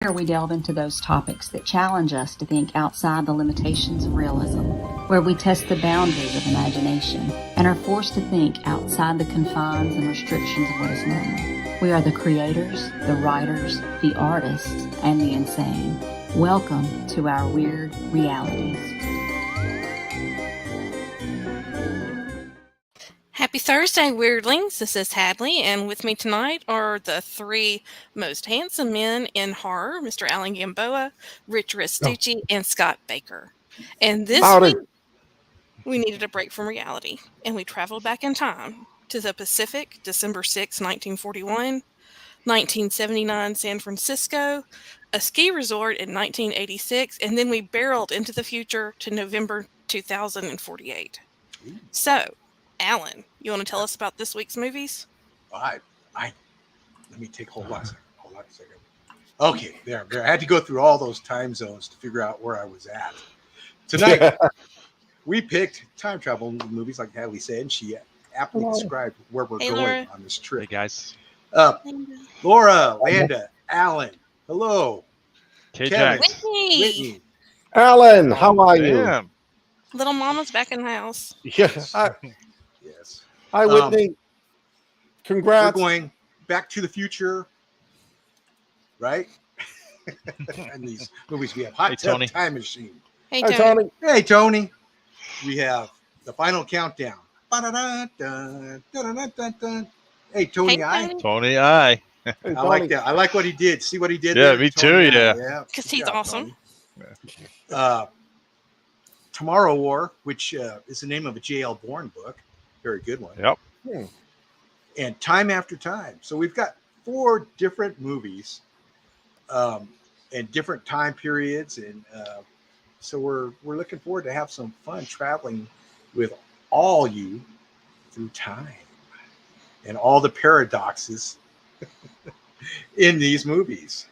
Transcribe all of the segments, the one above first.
Here we delve into those topics that challenge us to think outside the limitations of realism, where we test the boundaries of imagination and are forced to think outside the confines and restrictions of what is normal. We are the creators, the writers, the artists, and the insane. Welcome to our weird realities. Happy Thursday, Weirdlings. This is Hadley, and with me tonight are the three most handsome men in horror, Mr. Alan Gamboa, Rich Restucci, and Scott Baker. And this week, we needed a break from reality, and we traveled back in time to the Pacific, December 6, 1941, 1979 San Francisco, a ski resort in 1986, and then we barreled into the future to November 2048. So, Alan, you want to tell us about this week's movies? Let me hold on a second. Okay, there. I had to go through all those time zones to figure out where I was at. Tonight, we picked time travel movies, like Hadley said, and she aptly described where we're going on this trip. Hey, guys. Laura, Landa, Alan, hello. Kevin, Whitney. Alan, how are you? Little Mama's back in the house. Yes. Yes. Hi, Whitney. Congrats. We're going back to the future, right? And these movies, we have Hot Tub Time Machine. Hey, Hi, Tony. Hey, Tony. We have The Final Countdown. Hey, Tony, Tony, I. I like that. I like what he did. See what he did? Yeah, there, me Tony? too, yeah. Because he's awesome. Tomorrow War, which is the name of a J.L. Bourne book. Very good one. Yep. And Time After Time. So we've got 4 different movies and different time periods. And so we're looking forward to have some fun traveling with all you through time and all the paradoxes in these movies.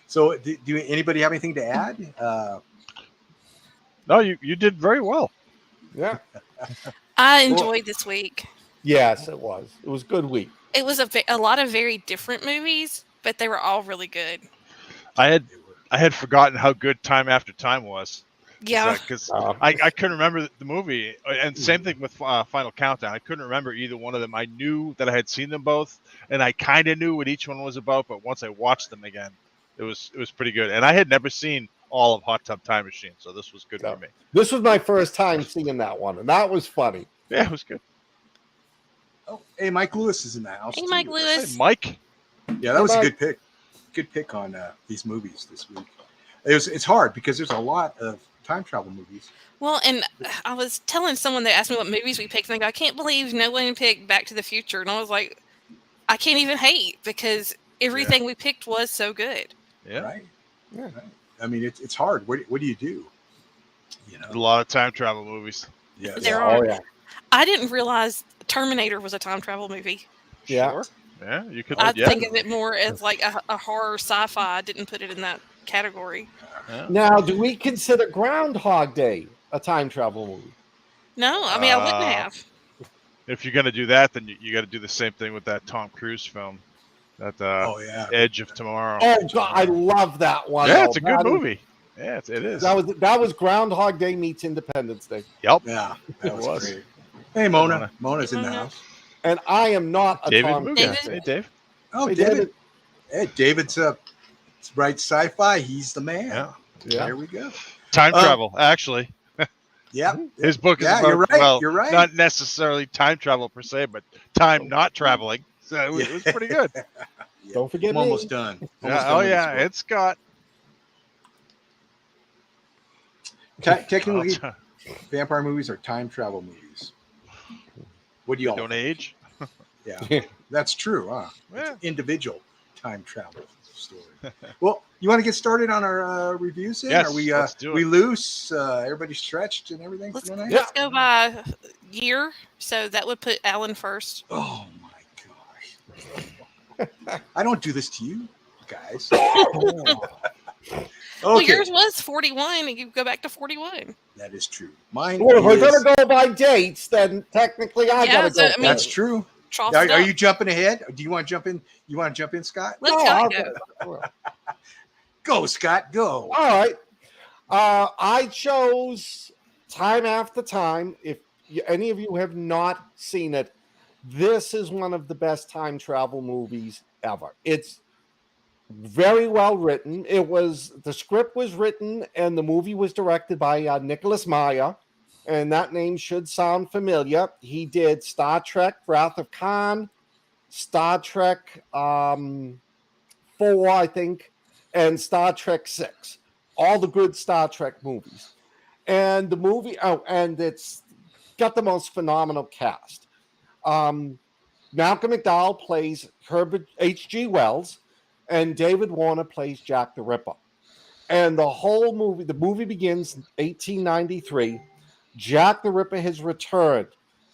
So do anybody have anything to add? No, you did very well. Yeah. I enjoyed this week. Yes, it was. It was a good week. It was a lot of very different movies, but they were all really good. I had forgotten how good Time After Time was. Yeah. Because I couldn't remember the movie. And same thing with Final Countdown. I couldn't remember either one of them. I knew that I had seen them both, and I kind of knew what each one was about, but once I watched them again, it was pretty good. And I had never seen all of Hot Tub Time Machine, so this was good for me. This was my first time seeing that one, and that was funny. Yeah, it was good. Oh, hey, Mike Lewis is in the house. Hey, Mike Lewis. Hey, Mike. Yeah, that was a good pick. Good pick on these movies this week. It's hard because there's a lot of time travel movies. Well, and I was telling someone that asked me what movies we picked, and they go, I can't believe no one picked Back to the Future. And I was like, I can't even hate because everything we picked was so good. Yeah. Right? Yeah. Right. I mean, it's hard. What do you do? You know, a lot of time travel movies. Yeah. I didn't realize Terminator was a time travel movie. Yeah. Sure. Yeah, you could. I think of it more as like a horror sci-fi. I didn't put it in that category. Yeah. Now, do we consider Groundhog Day a time travel movie? No, I mean, I wouldn't have. If you're going to do that, then you got to do the same thing with that Tom Cruise film. That Edge of Tomorrow. Oh God, I love that one. Yeah, it's a good movie. Yeah, it is. That was Groundhog Day meets Independence Day. Yep. Yeah, that was great. Hey, Mona. Mona's in the house. And I am not a David Tom Muga. Cruise. Hey, Dave. Oh, Hey, David. Hey, David's writes sci-fi. He's the man. Yeah. There we go. Time travel, actually. Yeah. His book is about, you're right. well, You're right. not necessarily time travel per se, but time not traveling. So it was pretty good. Don't forget me. Almost done. It's got. Technically, vampire movies are time travel movies. What do you all don't think? age? Yeah, that's true. Huh? Yeah. It's individual time travel story. Well, you want to get started on our reviews? Then? Yes, Are we let's do it. we loose? Everybody stretched and everything for tonight? Let's go by year. So that would put Alan first. Oh my gosh! I don't do this to you, guys. Well, yours was 41, and you go back to 41. That is true. Mine. Well, if we're gonna go by dates, then technically I gotta go. That's true. Trough Are, it are up. you jumping ahead? Do you want to jump in? You want to jump in, Scott? Let's I'll go. go. Go, Scott. Go. All right. I chose Time After Time. If any of you have not seen it, this is one of the best time travel movies ever. It's very well written. The script was written and the movie was directed by Nicholas Meyer, and that name should sound familiar. He did Star Trek: Wrath of Khan, Star Trek 4, I think, and Star Trek 6. All the good Star Trek movies. And the movie, and it's got the most phenomenal cast. Malcolm McDowell plays Herbert H.G. Wells, and David Warner plays Jack the Ripper. And the movie begins in 1893. Jack the Ripper has returned.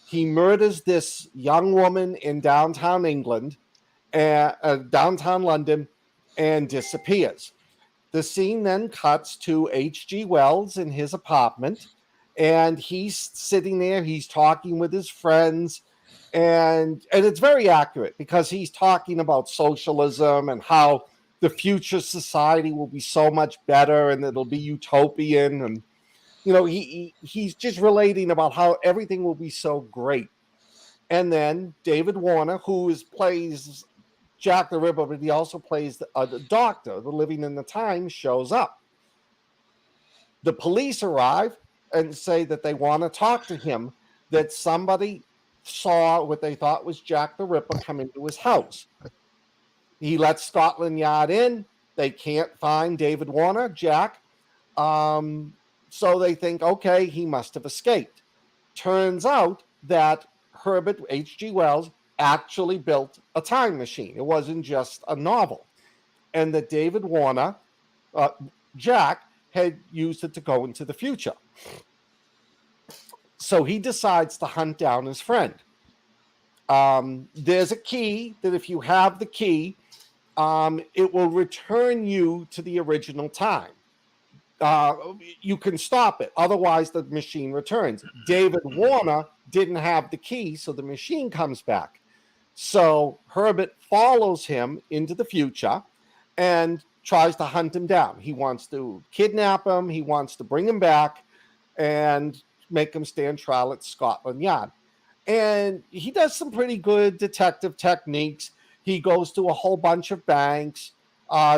He murders this young woman in downtown England, downtown London, and disappears. The scene then cuts to H.G. Wells in his apartment, and he's sitting there, he's talking with his friends, and it's very accurate because he's talking about socialism and how the future society will be so much better and it'll be utopian, and he's just relating about how everything will be so great. And then David Warner, who plays Jack the Ripper, but he also plays the doctor, the living in the time, shows up. The police arrive and say that they want to talk to him, that somebody saw what they thought was Jack the Ripper come into his house. He lets Scotland Yard in. They can't find David Warner, Jack. So they think, okay, he must have escaped. Turns out that Herbert H.G. Wells actually built a time machine. It wasn't just a novel. And that David Warner, Jack, had used it to go into the future. So he decides to hunt down his friend. There's a key that if you have the key, it will return you to the original time. You can stop it. Otherwise, the machine returns. David Warner didn't have the key, so the machine comes back. So Herbert follows him into the future and tries to hunt him down. He wants to kidnap him. He wants to bring him back and make him stand trial at Scotland Yard. And he does some pretty good detective techniques. He goes to a whole bunch of banks,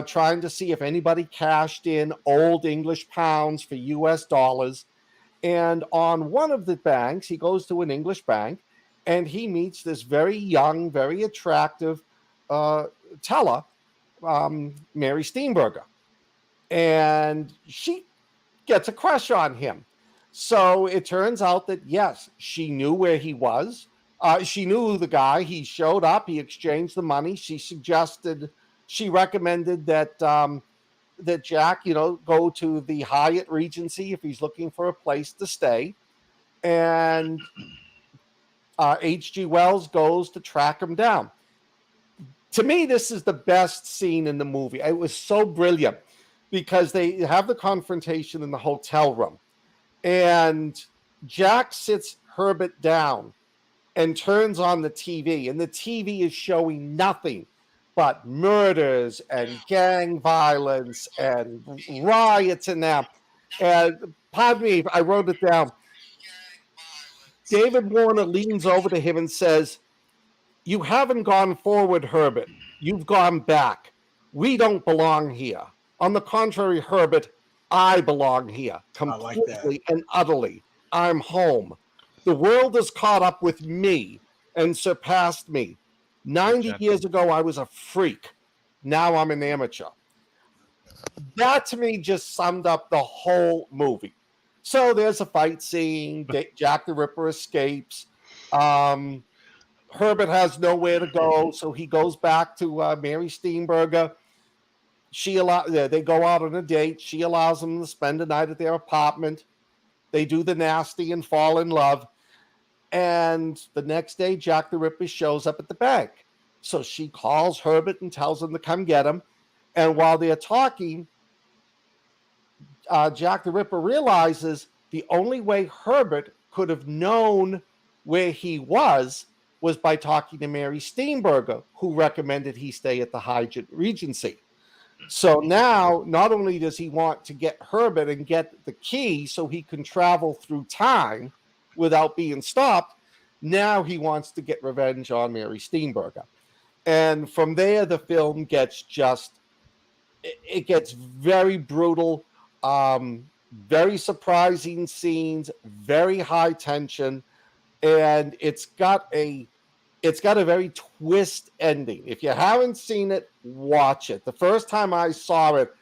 trying to see if anybody cashed in old English pounds for US dollars. And on one of the banks, he goes to an English bank, and he meets this very young, very attractive teller, Mary Steenburgen. And she gets a crush on him. So it turns out that, yes, she knew where he was. She knew the guy. He showed up. He exchanged the money. She recommended that that Jack, go to the Hyatt Regency if he's looking for a place to stay. And H.G. Wells goes to track him down. To me, this is the best scene in the movie. It was so brilliant because they have the confrontation in the hotel room. And Jack sits Herbert down and turns on the TV. And the TV is showing nothing but murders and gang violence and riots and that. And pardon me, I wrote it down. David Warner leans over to him and says, "You haven't gone forward, Herbert. You've gone back. We don't belong here. On the contrary, Herbert, I belong here completely and utterly. I'm home. The world has caught up with me and surpassed me. 90 years ago, I was a freak. Now I'm an amateur." That to me just summed up the whole movie. So there's a fight scene. Jack the Ripper escapes. Herbert has nowhere to go, so he goes back to Mary Steenburgen. They go out on a date. She allows him to spend the night at their apartment. They do the nasty and fall in love. And the next day, Jack the Ripper shows up at the bank. So she calls Herbert and tells him to come get him. And while they're talking, Jack the Ripper realizes the only way Herbert could have known where he was was by talking to Mary Steenburgen, who recommended he stay at the Hyatt Regency. So now, not only does he want to get Herbert and get the key so he can travel through time without being stopped, now he wants to get revenge on Mary Steenburgen. And from there, the film gets it gets very brutal, very surprising scenes, very high tension, and it's got a very twist ending. If you haven't seen it, watch it. The first time I saw it,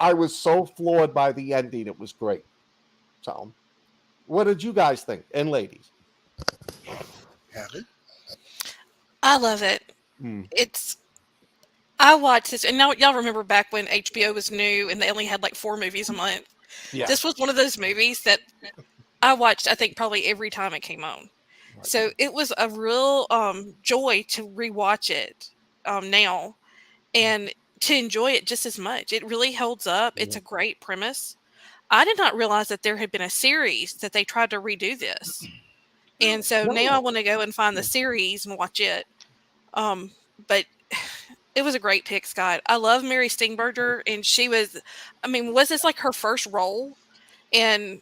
I was so floored by the ending. It was great. So, what did you guys think? And ladies? Have it? I love it. I watched this, and now y'all remember back when HBO was new and they only had like 4 movies a month. Yeah. This was one of those movies that I watched, I think, probably every time it came on. Right. So it was a real joy to rewatch it now and to enjoy it just as much. It really holds up. It's a great premise. I did not realize that there had been a series that they tried to redo this. And so now I want to go and find the series and watch it. But it was a great pick, Scott. I love Mary Steenburgen, and she was, was this like her first role? And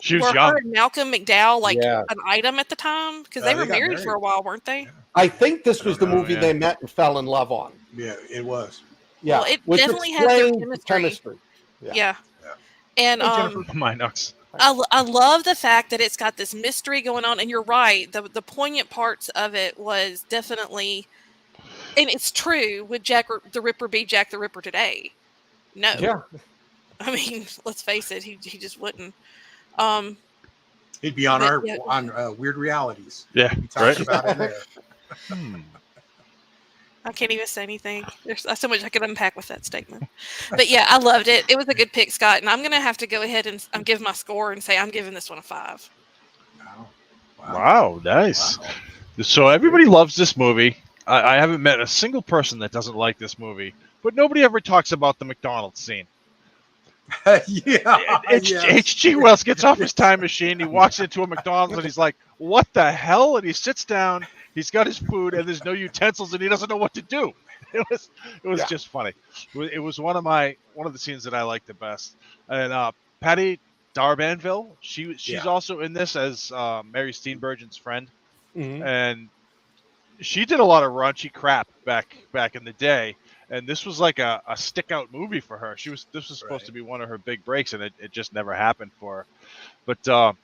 she was were young. her and Malcolm McDowell an item at the time? Because they were married for a while, weren't they? Yeah. I think this was the movie they met and fell in love on. Yeah, it was. Yeah, well, it definitely had their chemistry. Yeah. And My nuts. I love the fact that it's got this mystery going on, and you're right. The poignant parts of it was definitely, and it's true. Would Jack the Ripper be Jack the Ripper today? No. Yeah. Let's face it. He just wouldn't. He'd be on Weird Realities. Yeah, he talks about it there. I can't even say anything. There's so much I could unpack with that statement. But yeah, I loved it. It was a good pick, Scott. And I'm going to have to go ahead and give my score and say I'm giving this one a 5. Wow, nice. Wow. So everybody loves this movie. I haven't met a single person that doesn't like this movie. But nobody ever talks about the McDonald's scene. H.G. Wells gets off his time machine. He walks into a McDonald's and he's like, "What the hell?" And he sits down. He's got his food and there's no utensils and he doesn't know what to do. It was just funny. It was one of the scenes that I liked the best. And Patty Darbanville, she's also in this as Mary Steenburgen's friend, and she did a lot of raunchy crap back in the day. And this was like a stick out movie for her. This was supposed to be one of her big breaks, and it just never happened for her. But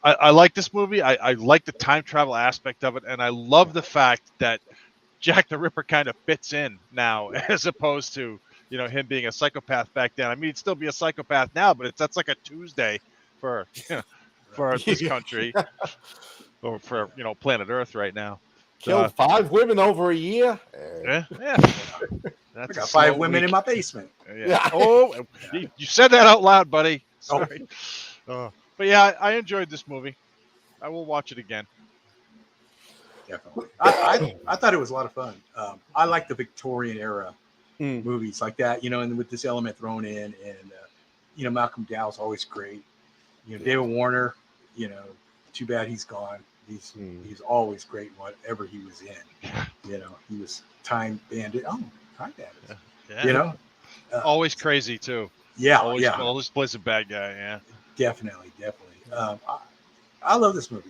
I like this movie. I like the time travel aspect of it, and I love the fact that Jack the Ripper kind of fits in now, as opposed to him being a psychopath back then. He'd still be a psychopath now, but that's like a Tuesday for this country, or for planet Earth right now. Killed 5 women over a year. Yeah. I got 5 women in my basement. Yeah. Oh, you said that out loud, buddy. Sorry. But yeah, I enjoyed this movie. I will watch it again. Definitely. I thought it was a lot of fun. I like the Victorian era movies like that, and with this element thrown in, and Malcolm McDowell's always great. David Warner, too bad he's gone. He's always great in whatever he was in. He was Time Bandit. Oh, Time Bandit. Yeah. Always crazy too. Yeah, always plays a bad guy. Yeah, definitely. I love this movie.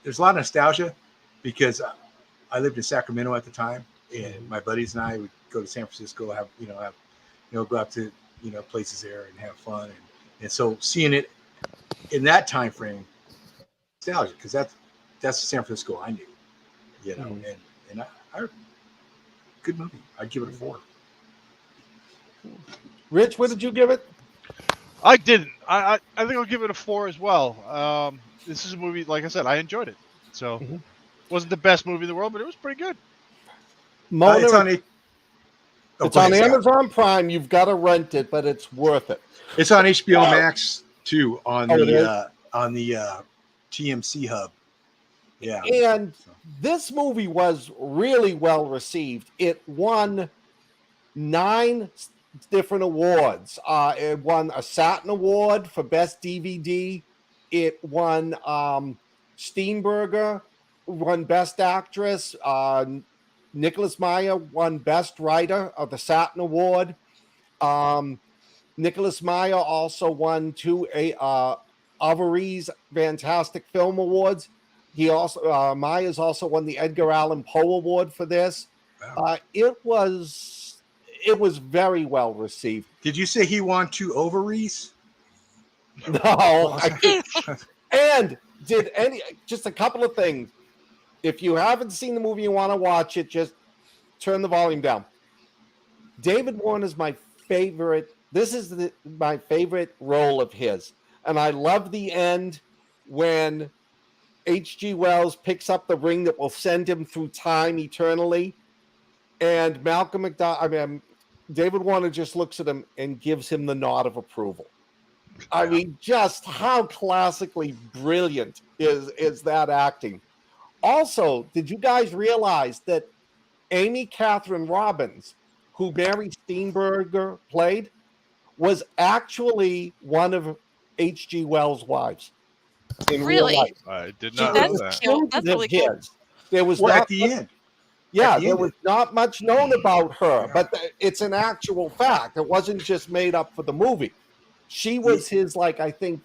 There's a lot of nostalgia because I lived in Sacramento at the time, and my buddies and I would go to San Francisco, go out to places there and have fun, and so seeing it in that time frame, nostalgia, because that's the San Francisco I knew, and I good movie. I'd give it a 4. Rich, what did you give it? I didn't. I think I'll give it a 4 as well. This is a movie, like I said, I enjoyed it. So wasn't the best movie in the world, but it was pretty good. It's on ahead, Amazon Prime. You've got to rent it, but it's worth it. It's on HBO Max too, on the TMC hub. Yeah. And this movie was really well received. It won 9 different awards. It won a Saturn Award for Best DVD. It won Steenburgen won Best Actress. Nicholas Meyer won Best Writer of the Saturn Award. Nicholas Meyer also won 2 Avery's Fantastic Film Awards. He also Meyers also won the Edgar Allan Poe Award for this. Wow. It was very well received. Did you say he won 2 ovaries? No, and just a couple of things. If you haven't seen the movie, you want to watch it, just turn the volume down. David Warner's my favorite. This is my favorite role of his. And I love the end when H.G. Wells picks up the ring that will send him through time eternally. And Malcolm McDowell, David Warner just looks at him and gives him the nod of approval. I mean, just how classically brilliant is that acting? Also, did you guys realize that Amy Catherine Robbins, who Mary Steenburgen played, was actually one of H.G. Wells' wives in real life? I did not know that. That's really cool. There was at the end. Yeah, there was not much known about her, but it's an actual fact. It wasn't just made up for the movie. She was his, like, I think,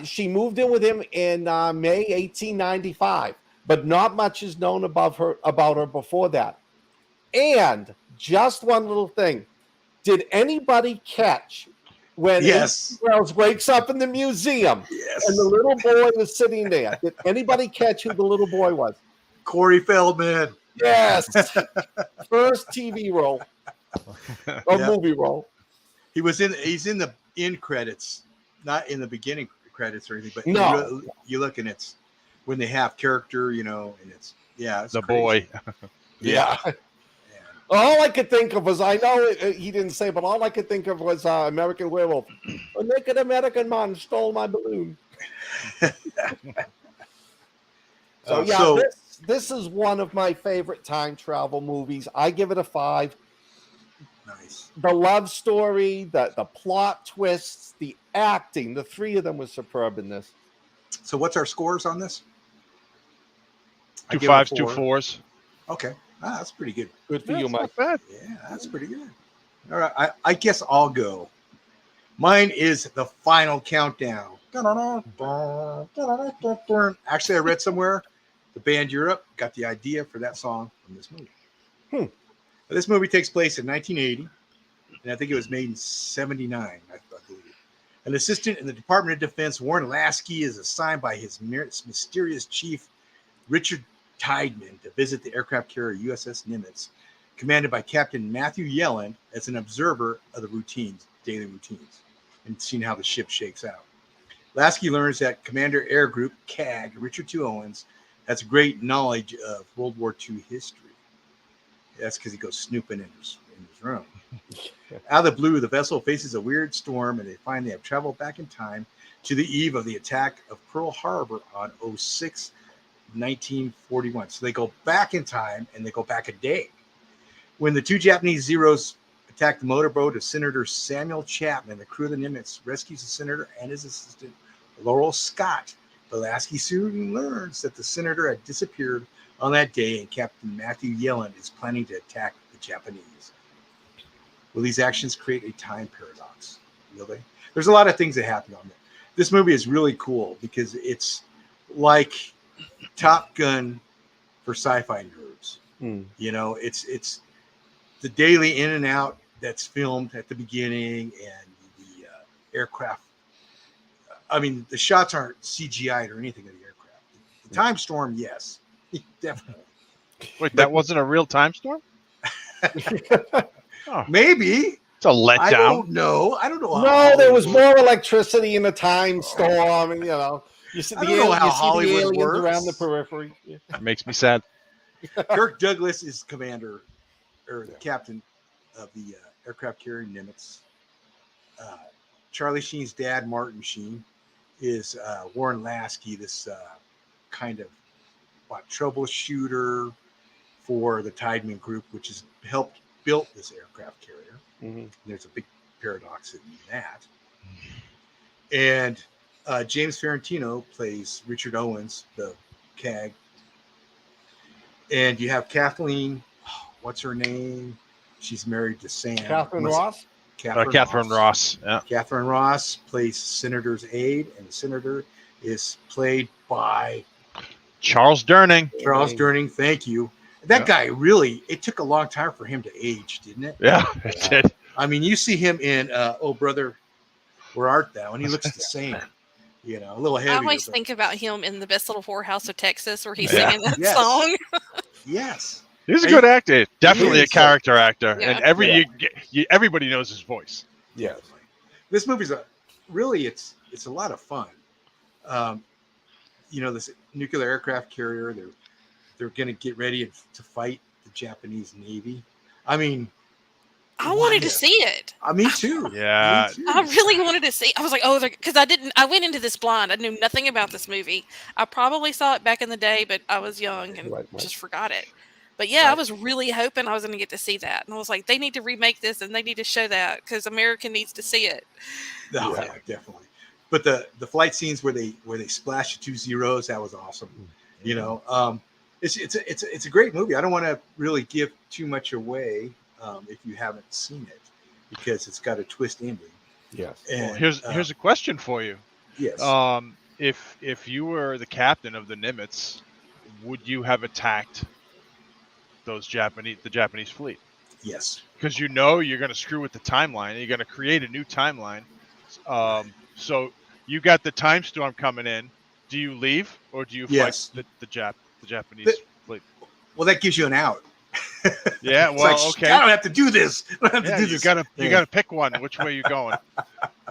she moved in with him in May 1895, but not much is known about her before that. And just one little thing. Did anybody catch when H.G. Wells wakes up in the museum and the little boy was sitting there? Did anybody catch who the little boy was? Corey Feldman. Yes. First TV role or movie role. He's in the end credits, not in the beginning credits or anything, but you look and it's when they have character, and it's the crazy. Boy. Yeah. All I could think of was, I know he didn't say, but all I could think of was American Werewolf. A naked American man stole my balloon. This is one of my favorite time travel movies. I give it a 5. Nice. The love story, the plot twists, the acting, the 3 of them was superb in this. So what's our scores on this? 2 5s, 2 4s. Okay. That's pretty good. Good for you, Mike. Yeah, that's pretty good. All right. I guess I'll go. Mine is The Final Countdown. Actually, I read somewhere the band Europe got the idea for that song from this movie. This movie takes place in 1980, and I think it was made in 79, I believe. An assistant in the Department of Defense, Warren Lasky, is assigned by his mysterious chief, Richard Tideman, to visit the aircraft carrier USS Nimitz, commanded by Captain Matthew Yellen, as an observer of the daily routines, and seeing how the ship shakes out. Lasky learns that Commander Air Group CAG, Richard Two Owens, has great knowledge of World War II history. That's because he goes snooping in his room. Out of the blue, the vessel faces a weird storm, and they find they have traveled back in time to the eve of the attack of Pearl Harbor on 1941. So they go back in time, and they go back a day. When the 2 Japanese Zeros attack the motorboat of Senator Samuel Chapman, the crew of the Nimitz rescues the senator and his assistant, Laurel Scott. Lasky soon learns that the senator had disappeared on that day, and Captain Matthew Yellen is planning to attack the Japanese. Will these actions create a time paradox? Will they? There's a lot of things that happen on there. This movie is really cool because it's like Top Gun for sci-fi nerds. It's the daily in and out that's filmed at the beginning, and the aircraft. I mean, the shots aren't CGI'd or anything of the aircraft. The time storm, yes, definitely. Wait, that wasn't a real time storm? Maybe. It's a letdown. I don't know. No, there was more electricity in the time storm, and you see how Hollywood works around the periphery. Yeah. It makes me sad. Kirk Douglas is commander or the captain of the aircraft carrier Nimitz. Charlie Sheen's dad, Martin Sheen, is Warren Lasky, this kind of troubleshooter for the Tideman Group, which has helped build this aircraft carrier. Mm-hmm. There's a big paradox in that. And James Farentino plays Richard Owens, the CAG. And you have Kathleen, what's her name? She's married to Sam. Catherine Ross? Catherine Ross. Yeah. Catherine Ross plays Senator's aide, and the senator is played by Charles Durning. Charles Durning. Thank you. That guy really, it took a long time for him to age, didn't it? Yeah, it did. I mean, you see him in Oh Brother, Where Art Thou? And he looks the same. You know, a little heavier. I always think about him in The Best Little Whorehouse of Texas, where he's singing that song. Yes. He's a good actor. Definitely a character actor. Yeah. And everybody knows his voice. Yes. This movie's it's a lot of fun. You know, this nuclear aircraft carrier, they're going to get ready to fight the Japanese Navy. I mean, I wanted to see it. Me too. Yeah. Me too. I really wanted to see. I was like, oh, because I went into this blind. I knew nothing about this movie. I probably saw it back in the day, but I was young and just forgot it. But yeah, I was really hoping I was going to get to see that. And I was like, they need to remake this and they need to show that because America needs to see it. Oh, yeah, definitely. But the flight scenes where they splash the 2 zeros, that was awesome. You know, it's a great movie. I don't want to really give too much away if you haven't seen it because it's got a twist ending. Yes. And here's a question for you. Yes. If you were the captain of the Nimitz, would you have attacked the Japanese fleet? Yes. Because you know you're going to screw with the timeline. You're going to create a new timeline. So you got the time storm coming in. Do you leave or do you fight the Japanese fleet? Well, that gives you an out. Yeah. Well, okay. I don't have to do this. You gotta pick one. Which way are you going?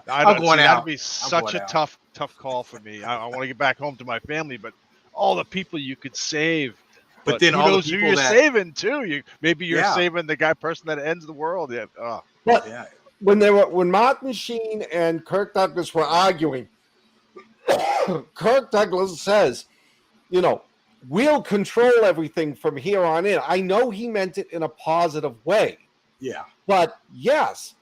I'm going out. That'd be such a tough call for me. I want to get back home to my family, but all the people you could save. But then who all knows the who people you're that... saving too. Maybe you're saving the person that ends the world. Yeah. Oh. But when Martin Sheen and Kirk Douglas were arguing, Kirk Douglas says, you know, we'll control everything from here on in. I know he meant it in a positive way. Yeah. But yes,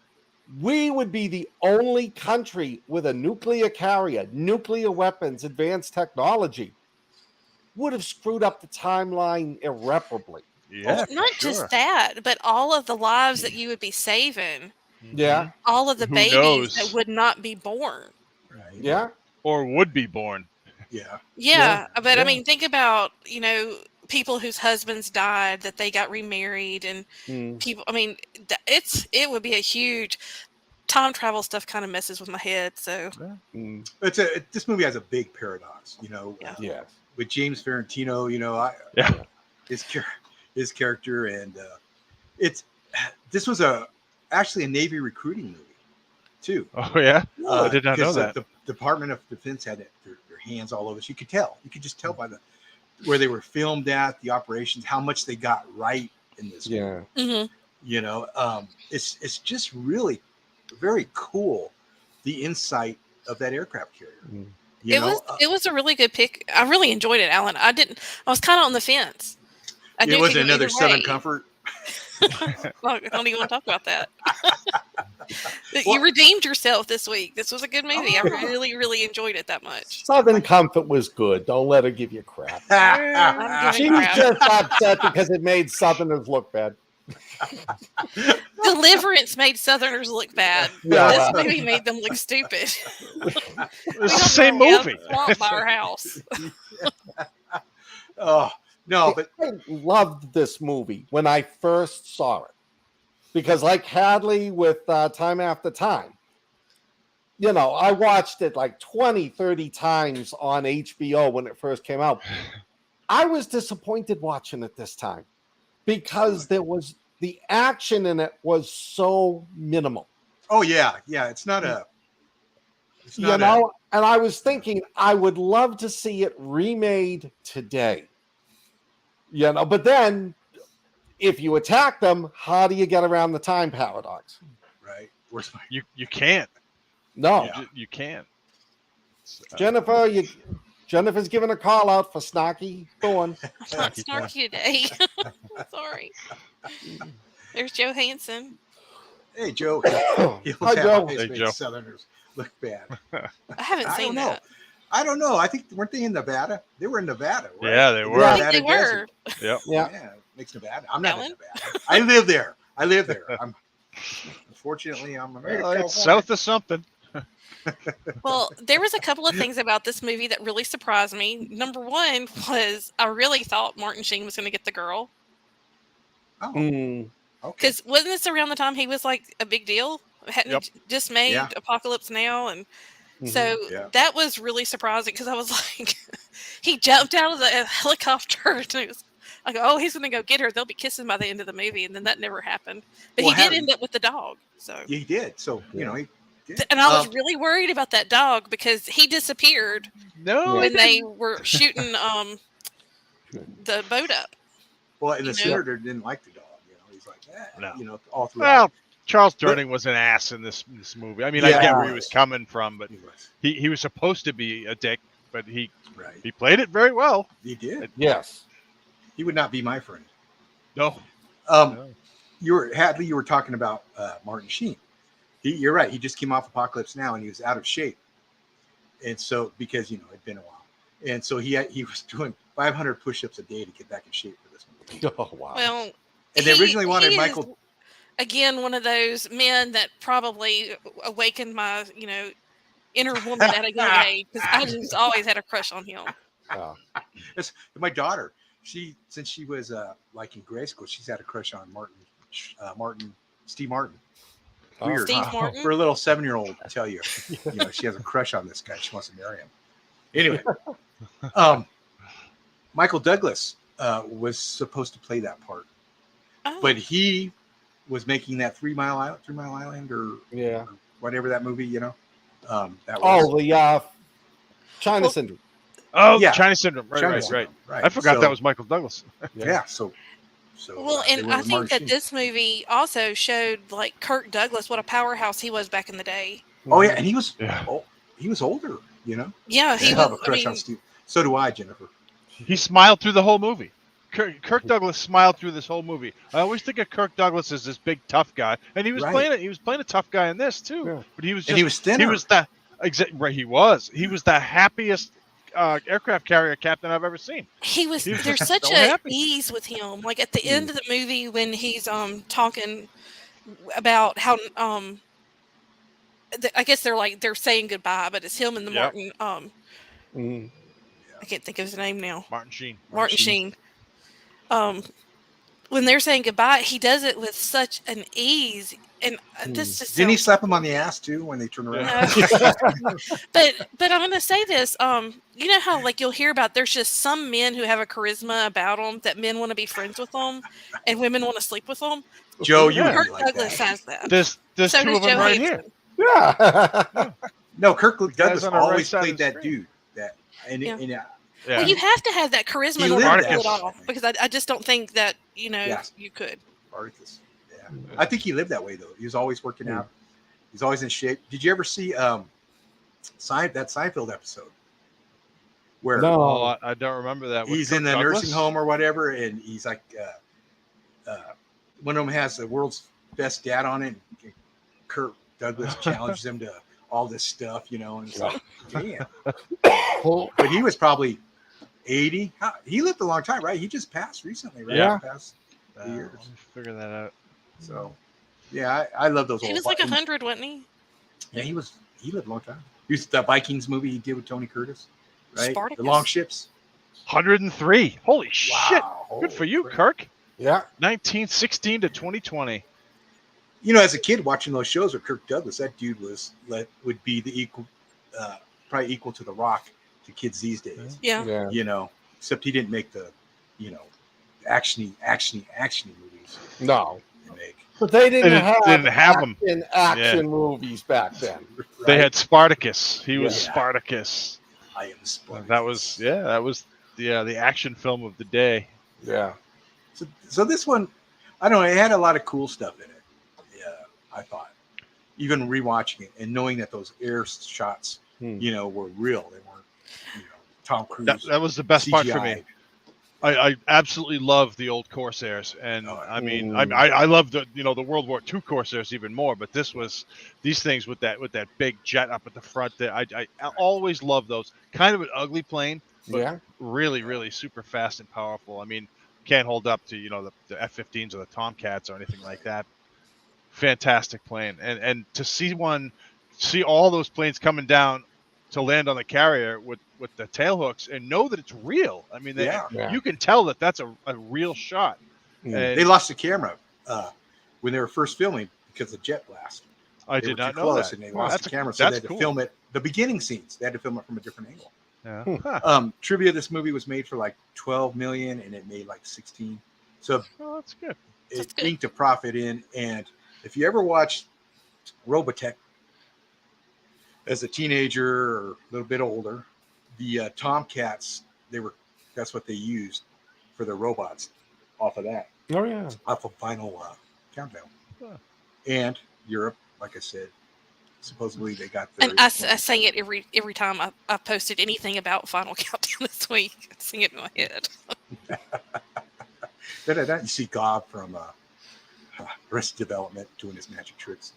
we would be the only country with a nuclear carrier, nuclear weapons, advanced technology. Would have screwed up the timeline irreparably. Yeah. Not just that, but all of the lives that you would be saving. Yeah. All of the babies that would not be born. Right. Yeah. Or would be born. Yeah. Yeah. But I mean, think about, you know, people whose husbands died, that they got remarried and people, I mean, it would be a huge time travel stuff kind of messes with my head. So this movie has a big paradox, you know, with James Farentino, you know, his character. And this was actually a Navy recruiting movie too. Oh yeah. I did not know that. The Department of Defense had their hands all over. So you could just tell by where they were filmed at, the operations, how much they got right in this movie. Mm-hmm. You know, it's just really very cool, the insight of that aircraft carrier. It was a really good pick. I really enjoyed it, Alan. I was kind of on the fence. It was another Southern Comfort. I don't even want to talk about that. You redeemed yourself this week. This was a good movie. I really, really enjoyed it that much. Southern Comfort was good. Don't let her give you crap. She was just upset because it made Southerners look bad. Deliverance made Southerners look bad. This movie made them look stupid. It's the same movie. By our house. Oh no, but I loved this movie when I first saw it because, like Hadley with Time After Time, you know, I watched it like 20, 30 times on HBO when it first came out. I was disappointed watching it this time because the action in it was so minimal. Oh yeah. It's not and I was thinking I would love to see it remade today. You know, but then if you attack them, how do you get around the time paradox? Right. You can't. No, you can't. Jennifer's giving a call out for Snarky Thorn. I'm not snarky today. Sorry. There's Joe Hansen. Hey, Joe. Hi, Joe. Hey, Joe. Southerners. looked bad. I haven't I seen don't know. that. I don't know. I think weren't they in Nevada? They were in Nevada, right? Yeah, they were. I Yeah. think they were. Yep. Yeah. Yeah, makes Nevada. I'm not in Ellen? Nevada. I live there. Unfortunately, I'm American. Well, it's south of something. Well, there was a couple of things about this movie that really surprised me. Number one was I really thought Martin Sheen was going to get the girl. Oh, Mm. okay. Because wasn't this around the time he was like a big deal? Hadn't Yep. he just made Yeah. Apocalypse Now? And Mhm. so Yeah. that was really surprising because I was like, he jumped out of the helicopter and it was, I go, oh, he's going to go get her. They'll be kissing by the end of the movie. And then that never happened. But Well, he did Harry- end up with the dog. So. Yeah, he did. So you know, he did. And I was really worried about that dog because he disappeared No, when they were shooting the boat up. Well, and the you know. senator didn't like the dog. You know, he's like, No. you know, all throughout. well, Charles Durning was an ass in this movie. I mean, I Yeah. get where he was coming from, but He was he was supposed to be a dick, but he right. played it very well. He did. Yes. He would not be my friend. No, Hadley, you were talking about Martin Sheen. You're right. He just came off Apocalypse Now, and he was out of shape, and so because it'd been a while, and so he was doing 500 push-ups a day to get back in shape for this movie. Oh wow. Well, And they originally wanted he Michael. is, again, one of those men that probably awakened my, inner woman at a young age because I just always had a crush on him. Oh. It's my daughter. Since she was like in grade school, she's had a crush on Steve Martin. Weird. Steve huh? Martin? For a little 7-year-old, I tell you, she has a crush on this guy. She wants to marry him. Anyway, Michael Douglas was supposed to play that part, Oh. but he was making that 3 Mile Island, or Yeah. whatever that movie. That was. Oh, the China Syndrome. oh, Yeah. Chinese Syndrome. Right, China right, Syndrome, right. I forgot So- that was Michael Douglas. Yeah. So. Well, they and went I with think Martin that Sheen. this movie also showed like Kirk Douglas, what a powerhouse he was back in the day. Oh yeah, and he was. Yeah. He was older. Yeah, I he have a was. I crush on mean, Steve. So do I, Jennifer. He smiled through the whole movie. Kirk Douglas smiled through this whole movie. I always think of Kirk Douglas as this big tough guy, and he was Right. playing it. He was playing a tough guy in this too. Yeah. But he was just, And he was thinner. He was the right. He was. He was the happiest aircraft carrier captain I've ever seen. he was. He was There's just such so a happy. ease with him. Like at the end of the movie when he's talking about how I guess they're saying goodbye, but it's him and the Yep. Martin. Mhm. I can't think of his name now. Martin Sheen. Martin Sheen. When they're saying goodbye, he does it with such an ease, and this just Didn't he sounds- slap him on the ass too when they turned around? No. but I'm gonna say this. You know how like you'll hear about there's just some men who have a charisma about them that men want to be friends with them, and women want to sleep with them. Joe, you Yeah. would be Kirk like Douglas that. has that. There's So two does of them Joe right Hansen. here. Yeah. No, Kirk Douglas on the right always side of played the that screen. dude. That and Yeah. and Yeah. Well, you have to have that charisma He in order to lived pull it that. off because I just don't think that Yes. you could. Spartacus. Yeah, I think he lived that way though. He was always working out. He's always in shape. Did you ever see that Seinfeld episode where No. Oh, I don't remember that. With he's Kirk in the Douglas? nursing home or whatever, and he's like, one of them has the world's best dad on it. And Kirk Douglas challenges him to all this stuff, and it's like, damn. But he was probably 80. He lived a long time, right? He just passed recently, right? Yeah. Passed Let years. me figure that out. So, yeah, I love those. He old was like Vikings. 100, wasn't he? Yeah, he lived a long time. He was the Vikings movie he did with Tony Curtis, right? Spartacus. The long ships. 103. Holy shit! Wow. Good for you, Holy crap. Kirk. Yeah. 1916 to 2020. As a kid watching those shows with Kirk Douglas, that dude would be the equal, probably equal to The Rock to kids these days. Yeah. Yeah. Except he didn't make the, actiony movies No. they make. But they didn't have them. action movies back then. They Right? had Spartacus. He was Yeah. Spartacus. I am Spartacus. That was the action film of the day. Yeah. So this one, I don't know, it had a lot of cool stuff in it. Yeah, I thought. Even rewatching it and knowing that those air shots, were real. They weren't, Tom Cruise. That was the best part for me. CGI. I absolutely love the old Corsairs, and I mean, I love the the World War II Corsairs even more. But these things with that big jet up at the front. That I always love those. Kind of an ugly plane, but really super fast and powerful. I mean, can't hold up to the F-15s or the Tomcats or anything like that. Fantastic plane, and to see all those planes coming down to land on the carrier with the tail hooks and know that it's real. I mean, you can tell that that's a real shot. They lost the camera when they were first filming because of jet blast. I did not know that. And they lost the camera, so they had to film it. The beginning scenes, they had to film it from a different angle. Yeah. Trivia: this movie was made for like 12 million, and it made like 16. So that's good. It inked a profit in. And if you ever watched Robotech as a teenager or a little bit older, the Tomcats, that's what they used for their robots off of that. Oh yeah. Off of Final Countdown. And Europe, like I said, supposedly they got their... And I sing it every time I posted anything about Final Countdown this week. I sing it in my head. You see Gob from Arrested Development doing his magic tricks.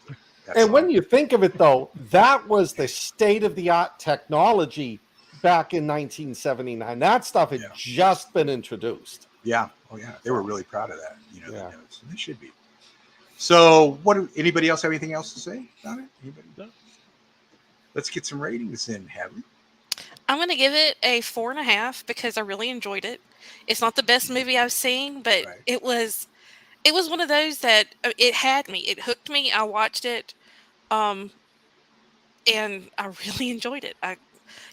And when you think of it, though, that was the state-of-the-art technology back in 1979. That stuff had just been introduced. Yeah. Oh, yeah. They were really proud of that. They should be. So, anybody else have anything else to say about it? Anybody? No. Let's get some ratings in, Hadley. I'm going to give it a 4.5 because I really enjoyed it. It's not the best movie I've seen, but it was one of those that it had me. It hooked me. I watched it, and I really enjoyed it.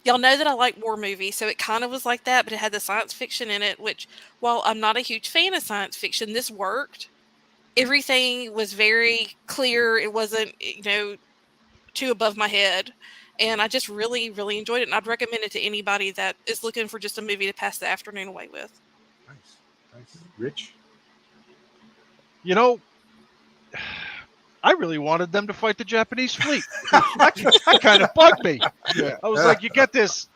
Y'all know that I like war movies, so it kind of was like that, but it had the science fiction in it, which, while I'm not a huge fan of science fiction, this worked. Everything was very clear. It wasn't, too above my head. And I just really, really enjoyed it. And I'd recommend it to anybody that is looking for just a movie to pass the afternoon away with. Nice. Rich? I really wanted them to fight the Japanese fleet. That kind of bugged me. Yeah. I was like, you got this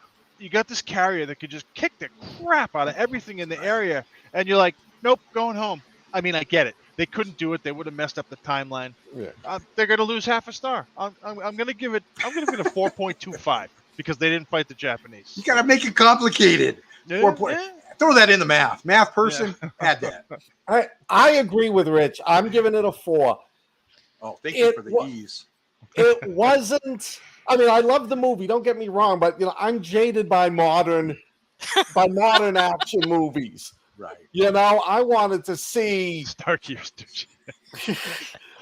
carrier that could just kick the crap out of everything in the area, and you're like, nope, going home. I mean, I get it. They couldn't do it. They would have messed up the timeline. Yeah. They're going to lose half a star. I'm going to give it a 4.25 because they didn't fight the Japanese. You got to make it complicated. Yeah. Throw that in the math. Math person had that. I agree with Rich. I'm giving it a 4. Oh, thank you for the ease. It wasn't. I mean, I love the movie. Don't get me wrong, but I'm jaded by modern action movies. Right. I wanted to see Starkey.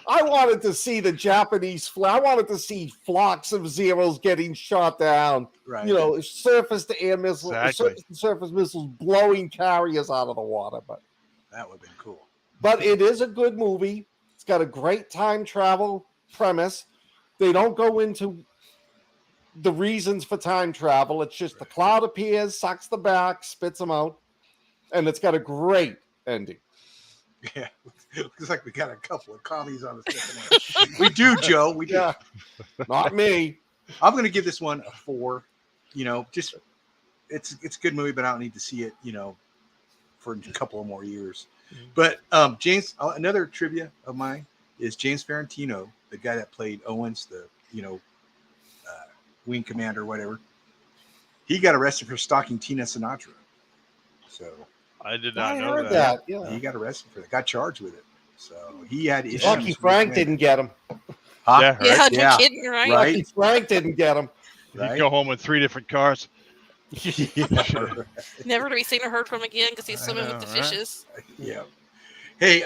I wanted to see the Japanese fleet. I wanted to see flocks of Zeros getting shot down. Right. Surface-to-air missiles, surface missiles blowing carriers out of the water. But that would have been cool. But it is a good movie. It's got a great time travel premise. They don't go into the reasons for time travel. It's just the cloud appears, sucks them back, spits them out. And it's got a great ending. Yeah, looks like we got a couple of commies on the second end. We do, Joe. We do. Yeah. Not me. I'm going to give this one a 4. Just it's a good movie, but I don't need to see it. For a couple of more years. But James, another trivia of mine is James Farentino, the guy that played Owens, the wing commander, whatever. He got arrested for stalking Tina Sinatra. So. I did not know heard that. Yeah. He got arrested for that. Got charged with it. So he had issues. Lucky Frank didn't get him. Huh? Yeah, no kidding, right? Lucky Frank didn't get him. He'd go home in 3 different cars. Never to be seen or heard from again because he's swimming with the fishes. Yeah. Hey,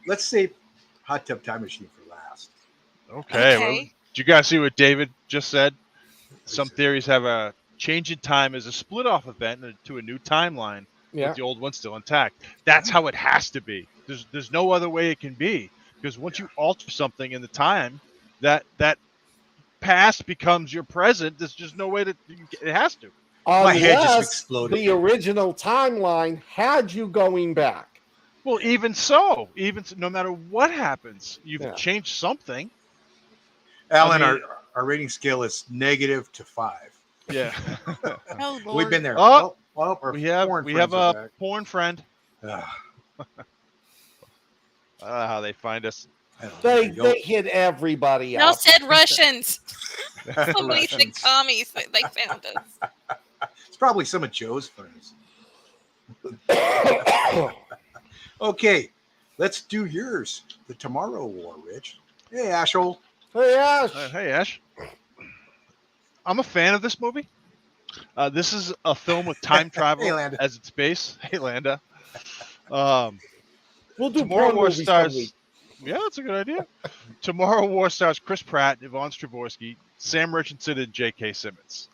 let's save Hot Tub Time Machine for last. Okay. Well, did you guys see what David just said? Some theories have a change in time as a split-off event to a new timeline. With the old one still intact. That's how it has to be. There's no other way it can be, because once you alter something in the time, that past becomes your present. There's just no way that it has to. My head just exploded. The original timeline had you going back. Well, even so, no matter what happens, you've changed something. Alan, our rating scale is -5. Yeah. Oh, Lord. We've been there. Oh, Well, our We have foreign friends a are back. porn friend. Ah, I don't know how they find us. I don't know. There you They hit everybody Y'all up. said Russians. go. Somebody said Russians. commies. They found us. It's probably some of Joe's friends. Okay, let's do yours. The Tomorrow War, Rich. Hey, Ashhole. Hey, Ash. Hey, Ash. I'm a fan of this movie. This is a film with time travel Hey, Landa. as its base. Hey, Landa. Um, We'll do Tomorrow porn War movies stars. some week. Yeah, that's a good idea. Tomorrow War stars Chris Pratt, Yvonne Strahovski, Sam Richardson, and J.K. Simmons.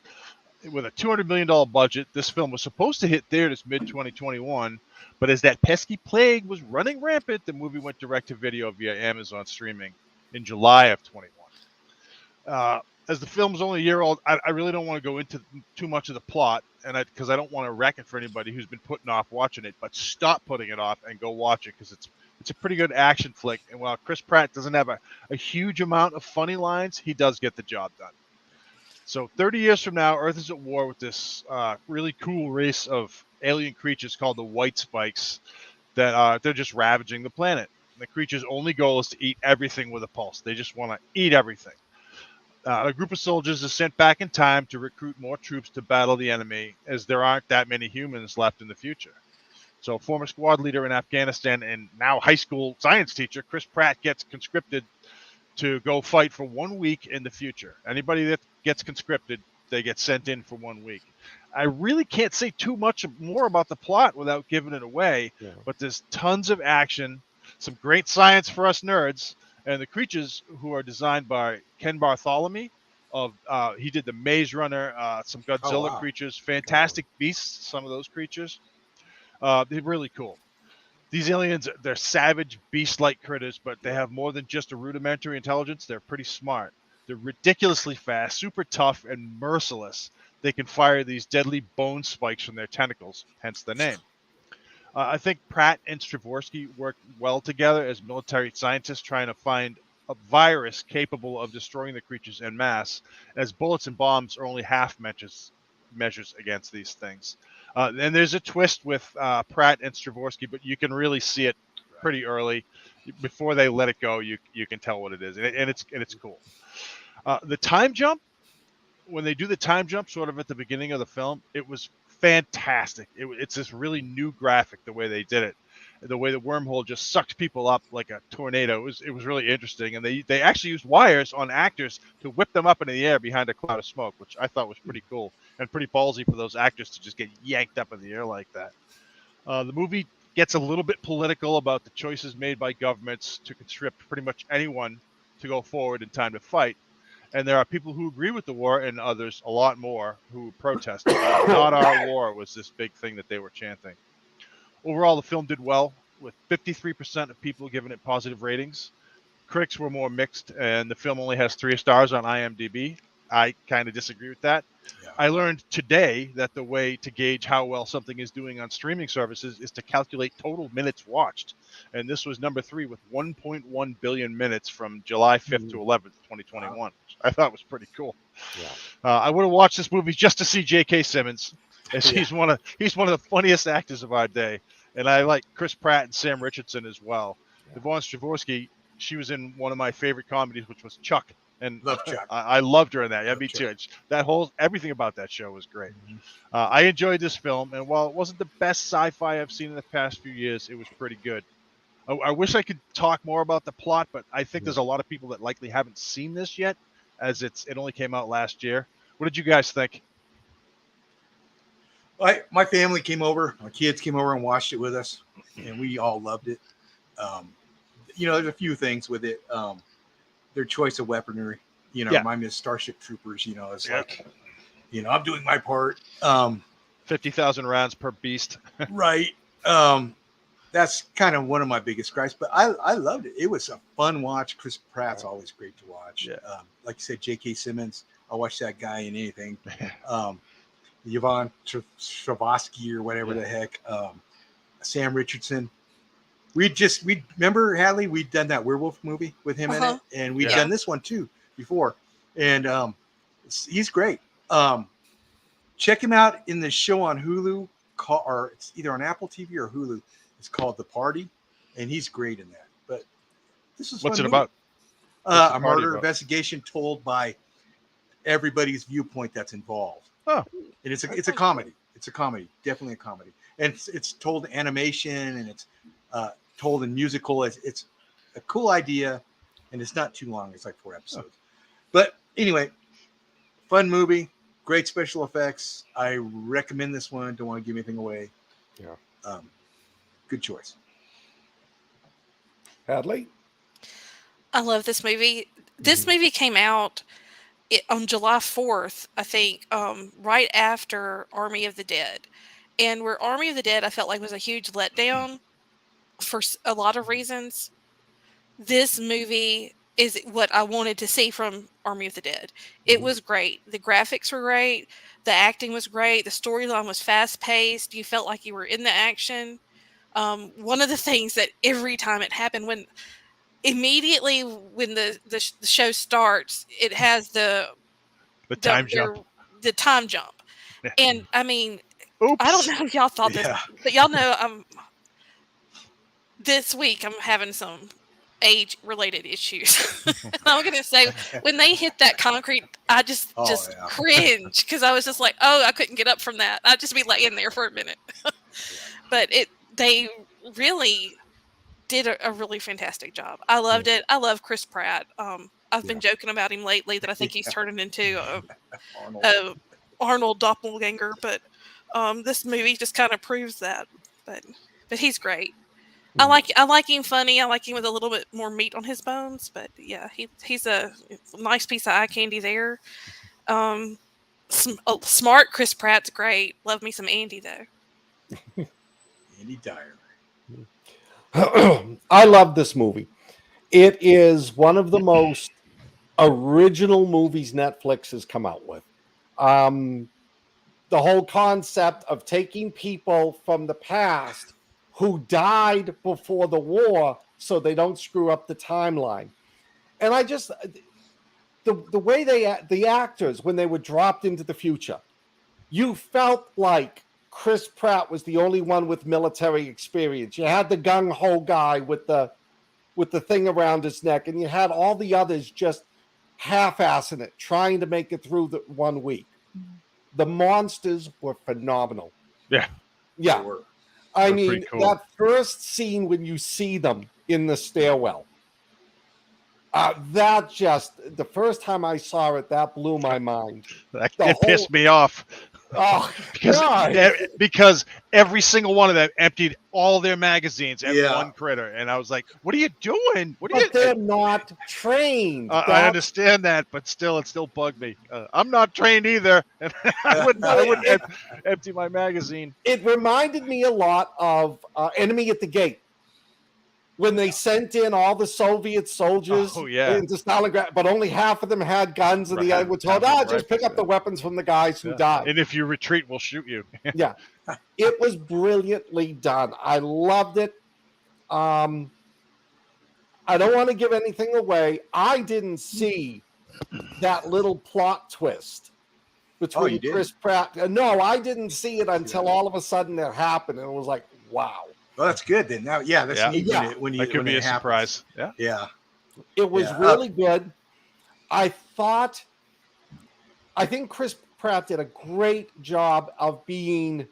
With a $200 million budget, this film was supposed to hit theaters mid-2021, but as that pesky plague was running rampant, the movie went direct-to-video via Amazon streaming in July of 21. As the film's only a year old, I really don't want to go into too much of the plot, and because I don't want to wreck it for anybody who's been putting off watching it. But stop putting it off and go watch it, because it's a pretty good action flick. And while Chris Pratt doesn't have a huge amount of funny lines, he does get the job done. So 30 years from now, Earth is at war with this really cool race of alien creatures called the White Spikes that they're just ravaging the planet. And the creatures' only goal is to eat everything with a pulse. They just want to eat everything. A group of soldiers is sent back in time to recruit more troops to battle the enemy, as there aren't that many humans left in the future. So former squad leader in Afghanistan and now high school science teacher Chris Pratt gets conscripted to go fight for 1 week in the future. Anybody that gets conscripted, they get sent in for 1 week. I really can't say too much more about the plot without giving it away, but there's tons of action, some great science for us nerds, and the creatures, who are designed by Ken Bartholomew he did the Maze Runner, some Godzilla creatures, Fantastic Beasts, some of those creatures. They're really cool. These aliens, they're savage, beast-like critters, but they have more than just a rudimentary intelligence. They're pretty smart. They're ridiculously fast, super tough, and merciless. They can fire these deadly bone spikes from their tentacles, hence the name. I think Pratt and Strahovski work well together as military scientists trying to find a virus capable of destroying the creatures en masse, as bullets and bombs are only half measures against these things. And there's a twist with Pratt and Strahovski, but you can really see it pretty early. Before they let it go, you can tell what it is, and it's cool. The time jump, when they do the time jump sort of at the beginning of the film, it was fantastic. It's this really new graphic, the way they did it. The way the wormhole just sucked people up like a tornado. It was really interesting. And they actually used wires on actors to whip them up into the air behind a cloud of smoke, which I thought was pretty cool and pretty ballsy for those actors to just get yanked up in the air like that. The movie gets a little bit political about the choices made by governments to conscript pretty much anyone to go forward in time to fight. And there are people who agree with the war and others, a lot more, who protest. Not our war was this big thing that they were chanting. Overall, the film did well, with 53% of people giving it positive ratings. Critics were more mixed, and the film only has 3 stars on IMDb. I kind of disagree with that. Yeah. I learned today that the way to gauge how well something is doing on streaming services is to calculate total minutes watched. And this was number 3 with 1.1 billion minutes from July 5th to 11th, 2021, which I thought was pretty cool. Yeah. I would have watched this movie just to see J.K. Simmons, as he's one of the funniest actors of our day. And I like Chris Pratt and Sam Richardson as well. Yeah. Yvonne Strahovski, she was in one of my favorite comedies, which was Chuck. And I loved her in that. Yeah, me too. Everything about that show was great. Mm-hmm. I enjoyed this film, and while it wasn't the best sci-fi I've seen in the past few years, it was pretty good. I wish I could talk more about the plot, but I think there's a lot of people that likely haven't seen this yet, as it only came out last year. What did you guys think? My family came over, my kids came over and watched it with us, and we all loved it. There's a few things with it. Their choice of weaponry, remind me of Starship Troopers. It's like, I'm doing my part. 50,000 rounds per beast. Right. That's kind of one of my biggest gripes, but I loved it. It was a fun watch. Chris Pratt's always great to watch. Yeah. Like you said, J.K. Simmons, I'll watch that guy in anything. Yvonne Strahovski or whatever the heck. Sam Richardson. We remember, Hadley, we'd done that werewolf movie with him in it, and we'd done this one too before. And he's great. Check him out in the show on Hulu. called, or it's either on Apple TV or Hulu. It's called The Party, and he's great in that. But this is What's it movie. about? A murder investigation told by everybody's viewpoint that's involved. Oh, and it's a comedy. It's a comedy, definitely a comedy, and it's told in animation, and it's told in musical. It's a cool idea, and it's not too long. It's like 4 episodes. But anyway, fun movie, great special effects. I recommend this one. Don't want to give anything away. Yeah. Good choice. Hadley? I love this movie. This movie came out on July 4th, I think, right after Army of the Dead. And where Army of the Dead, I felt like was a huge letdown for a lot of reasons. This movie is what I wanted to see from Army of the Dead. It was great. The graphics were great. The acting was great. The storyline was fast paced. You felt like you were in the action. One of the things that every time it happened, when the show starts, it has the time jump. The time jump. Yeah. And I mean, Oops. I don't know if y'all thought this, Yeah. but y'all know this week I'm having some age related issues. I'm gonna say when they hit that concrete, I just cringe, because I was just like, oh, I couldn't get up from that. I'd just be laying there for a minute. But they really did a really fantastic job. I loved it. I love Chris Pratt. I've been joking about him lately that I think he's turning into a Arnold doppelganger, but this movie just kind of proves that. But he's great. I like him funny. I like him with a little bit more meat on his bones. But yeah, he's a nice piece of eye candy there. Smart Chris Pratt's great. Love me some Andy though. Andy Dyer. I love this movie. It is one of the most original movies Netflix has come out with. The whole concept of taking people from the past who died before the war so they don't screw up the timeline. And I just, the way the actors, when they were dropped into the future, you felt like Chris Pratt was the only one with military experience. You had the gung-ho guy with the thing around his neck, and you had all the others just half-assing it, trying to make it through the 1 week. The monsters were phenomenal. Yeah. Yeah. They were. I They're mean, pretty cool. that first scene when you see them in the stairwell, the first time I saw it, that blew my mind. It pissed me off. Oh, God. Because every single one of them emptied all their magazines at one critter, and I was like, "What are you doing? They're not trained." I understand that, but still, it still bugged me. I'm not trained either, and I wouldn't empty my magazine. It reminded me a lot of Enemy at the Gate, when they sent in all the Soviet soldiers into Stalingrad, but only half of them had guns, and the other were told, just pick up the weapons from the guys who died. And if you retreat, we'll shoot you. Yeah. It was brilliantly done. I loved it. I don't want to give anything away. I didn't see that little plot twist between Chris Pratt. No, I didn't see it until all of a sudden it happened, and it was like, wow. Well, that's good then. Now, that's neat when that could be a surprise. Yeah. It was really good. I think Chris Pratt did a great job of being,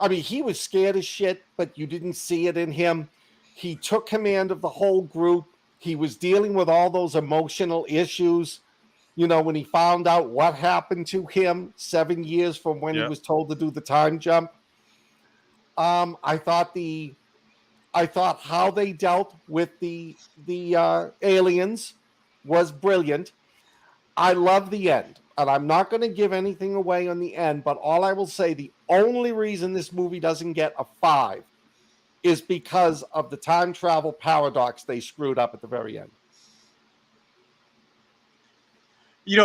he was scared as shit, but you didn't see it in him. He took command of the whole group. He was dealing with all those emotional issues. When he found out what happened to him 7 years from when he was told to do the time jump. I thought how they dealt with the aliens was brilliant. I love the end, and I'm not going to give anything away on the end, but all I will say, the only reason this movie doesn't get a 5 is because of the time travel paradox they screwed up at the very end.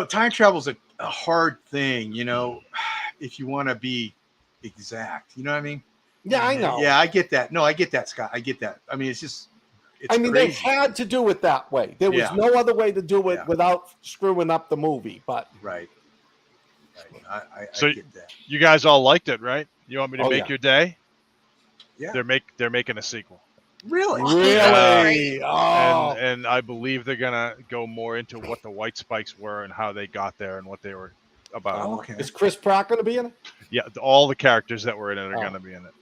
Time travel is a hard thing, if you want to be exact. You know what I mean? Yeah, I know. Yeah, I get that. No, I get that, Scott. I get that. It's crazy. They had to do it that way. There was no other way to do it without screwing up the movie. But right. I so get that. You guys all liked it, right? You want me to Oh, make yeah. your day? Yeah. They're making a sequel. Really? Really? Oh, And I believe they're gonna go more into what the White Spikes were and how they got there and what they were about. Oh, okay. Is Chris Pratt going to be in it? Yeah, all the characters that were in it are gonna be in it.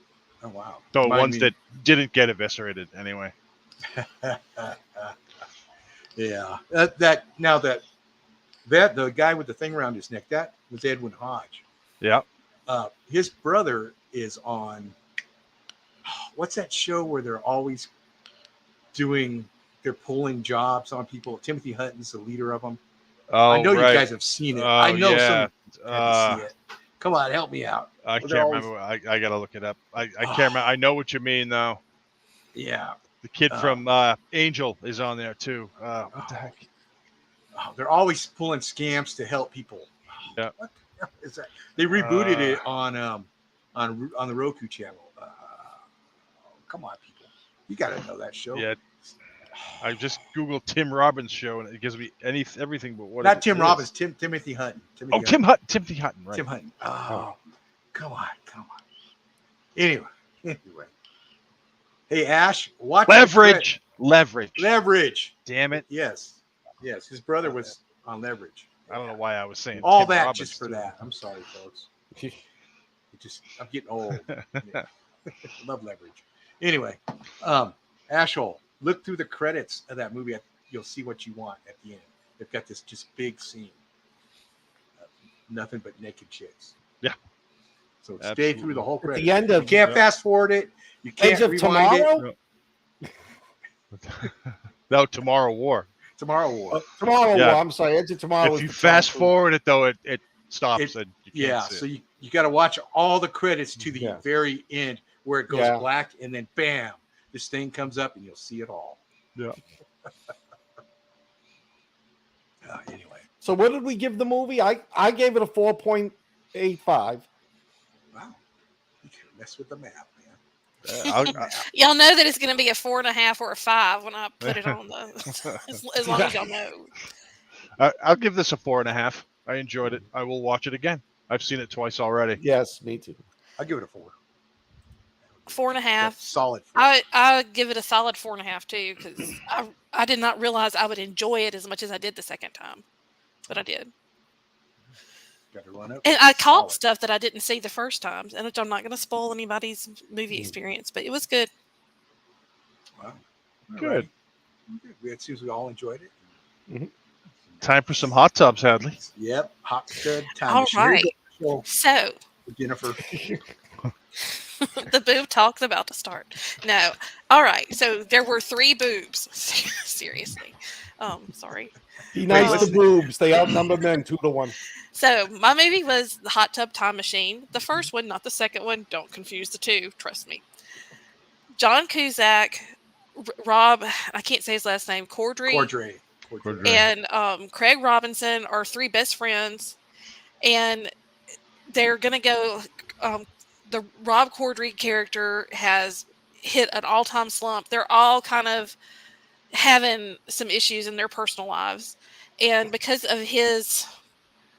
Oh, wow. So Remind ones me- that didn't get eviscerated anyway. Yeah. That the guy with the thing around his neck, that was Edwin Hodge. Yeah. His brother is on what's that show where they're always they're pulling jobs on people. Timothy Hutton's the leader of them. Oh, I know right. you guys have seen it. Oh, I know yeah. some have to see it. Come on, help me out. I They're can't always- remember. I gotta look it up. I can't remember. I know what you mean though. Yeah. The kid from Angel is on there too. What the heck? Oh, they're always pulling scams to help people. Yeah. What the hell is that? They rebooted it on the Roku channel. Come on, people. You got to know that show. Yeah. I just Googled Tim Robbins show and it gives me everything but what. Not it Tim is. Robbins, Timothy Hutton. Oh, Timothy Hutton, right? Tim Hutton. Oh, come on. Anyway. Hey, Ash, watch Leverage. Leverage. Damn it. Yes. His brother was on Leverage. I don't know why I was saying All Tim that Robbins just for too. that. I'm sorry, folks. I'm getting old. Yeah. Love Leverage. Anyway, Ashhole, look through the credits of that movie. You'll see what you want at the end. They've got this just big scene. Nothing but naked chicks. Yeah. So Absolutely. stay through the whole credits. the end of You can't fast forward it. You can't Edge of rewind Tomorrow? it. No, Tomorrow War. Tomorrow War. Tomorrow. Yeah. War, I'm sorry. Edge of Tomorrow. If you fast forward it though, it stops and you can't Yeah, see so it. you got to watch all the credits to the very end where it goes Yeah. black and then bam, this thing comes up and you'll see it all. Yeah. Anyway, So what did we give the movie? I gave it a 4.85. wow, you can mess with the math, man. Y'all know that it's going to be a 4.5 or a 5 when I put it on the. as long as y'all know. I'll give this a 4.5. I enjoyed it. I will watch it again. I've seen it twice already. Yes, me too. I'll give it a 4. 4.5. Solid 4. I would give it a solid 4.5 too, because I did not realize I would enjoy it as much as I did the second time, but I did. Got to run up. And I caught Solid. stuff that I didn't see the first time, and which I'm not going to spoil anybody's movie experience, but it was good. Wow. Good. It seems we all enjoyed it. Time for some hot tubs, Hadley. Yep. Hot tub time. All machine. Here right. you go, So Jennifer. the boob talk's about to start. No. All right. So there were 3 boobs. Seriously. Sorry. Be nice what's to boobs. They outnumber men 2-1. So my movie was The Hot Tub Time Machine. The first one, not the second one. Don't confuse the two. Trust me. John Cusack, Rob, I can't say his last name, Corddry, and Craig Robinson are 3 best friends. And they're going to go, the Rob Corddry character has hit an all-time slump. They're all kind of having some issues in their personal lives. And because of his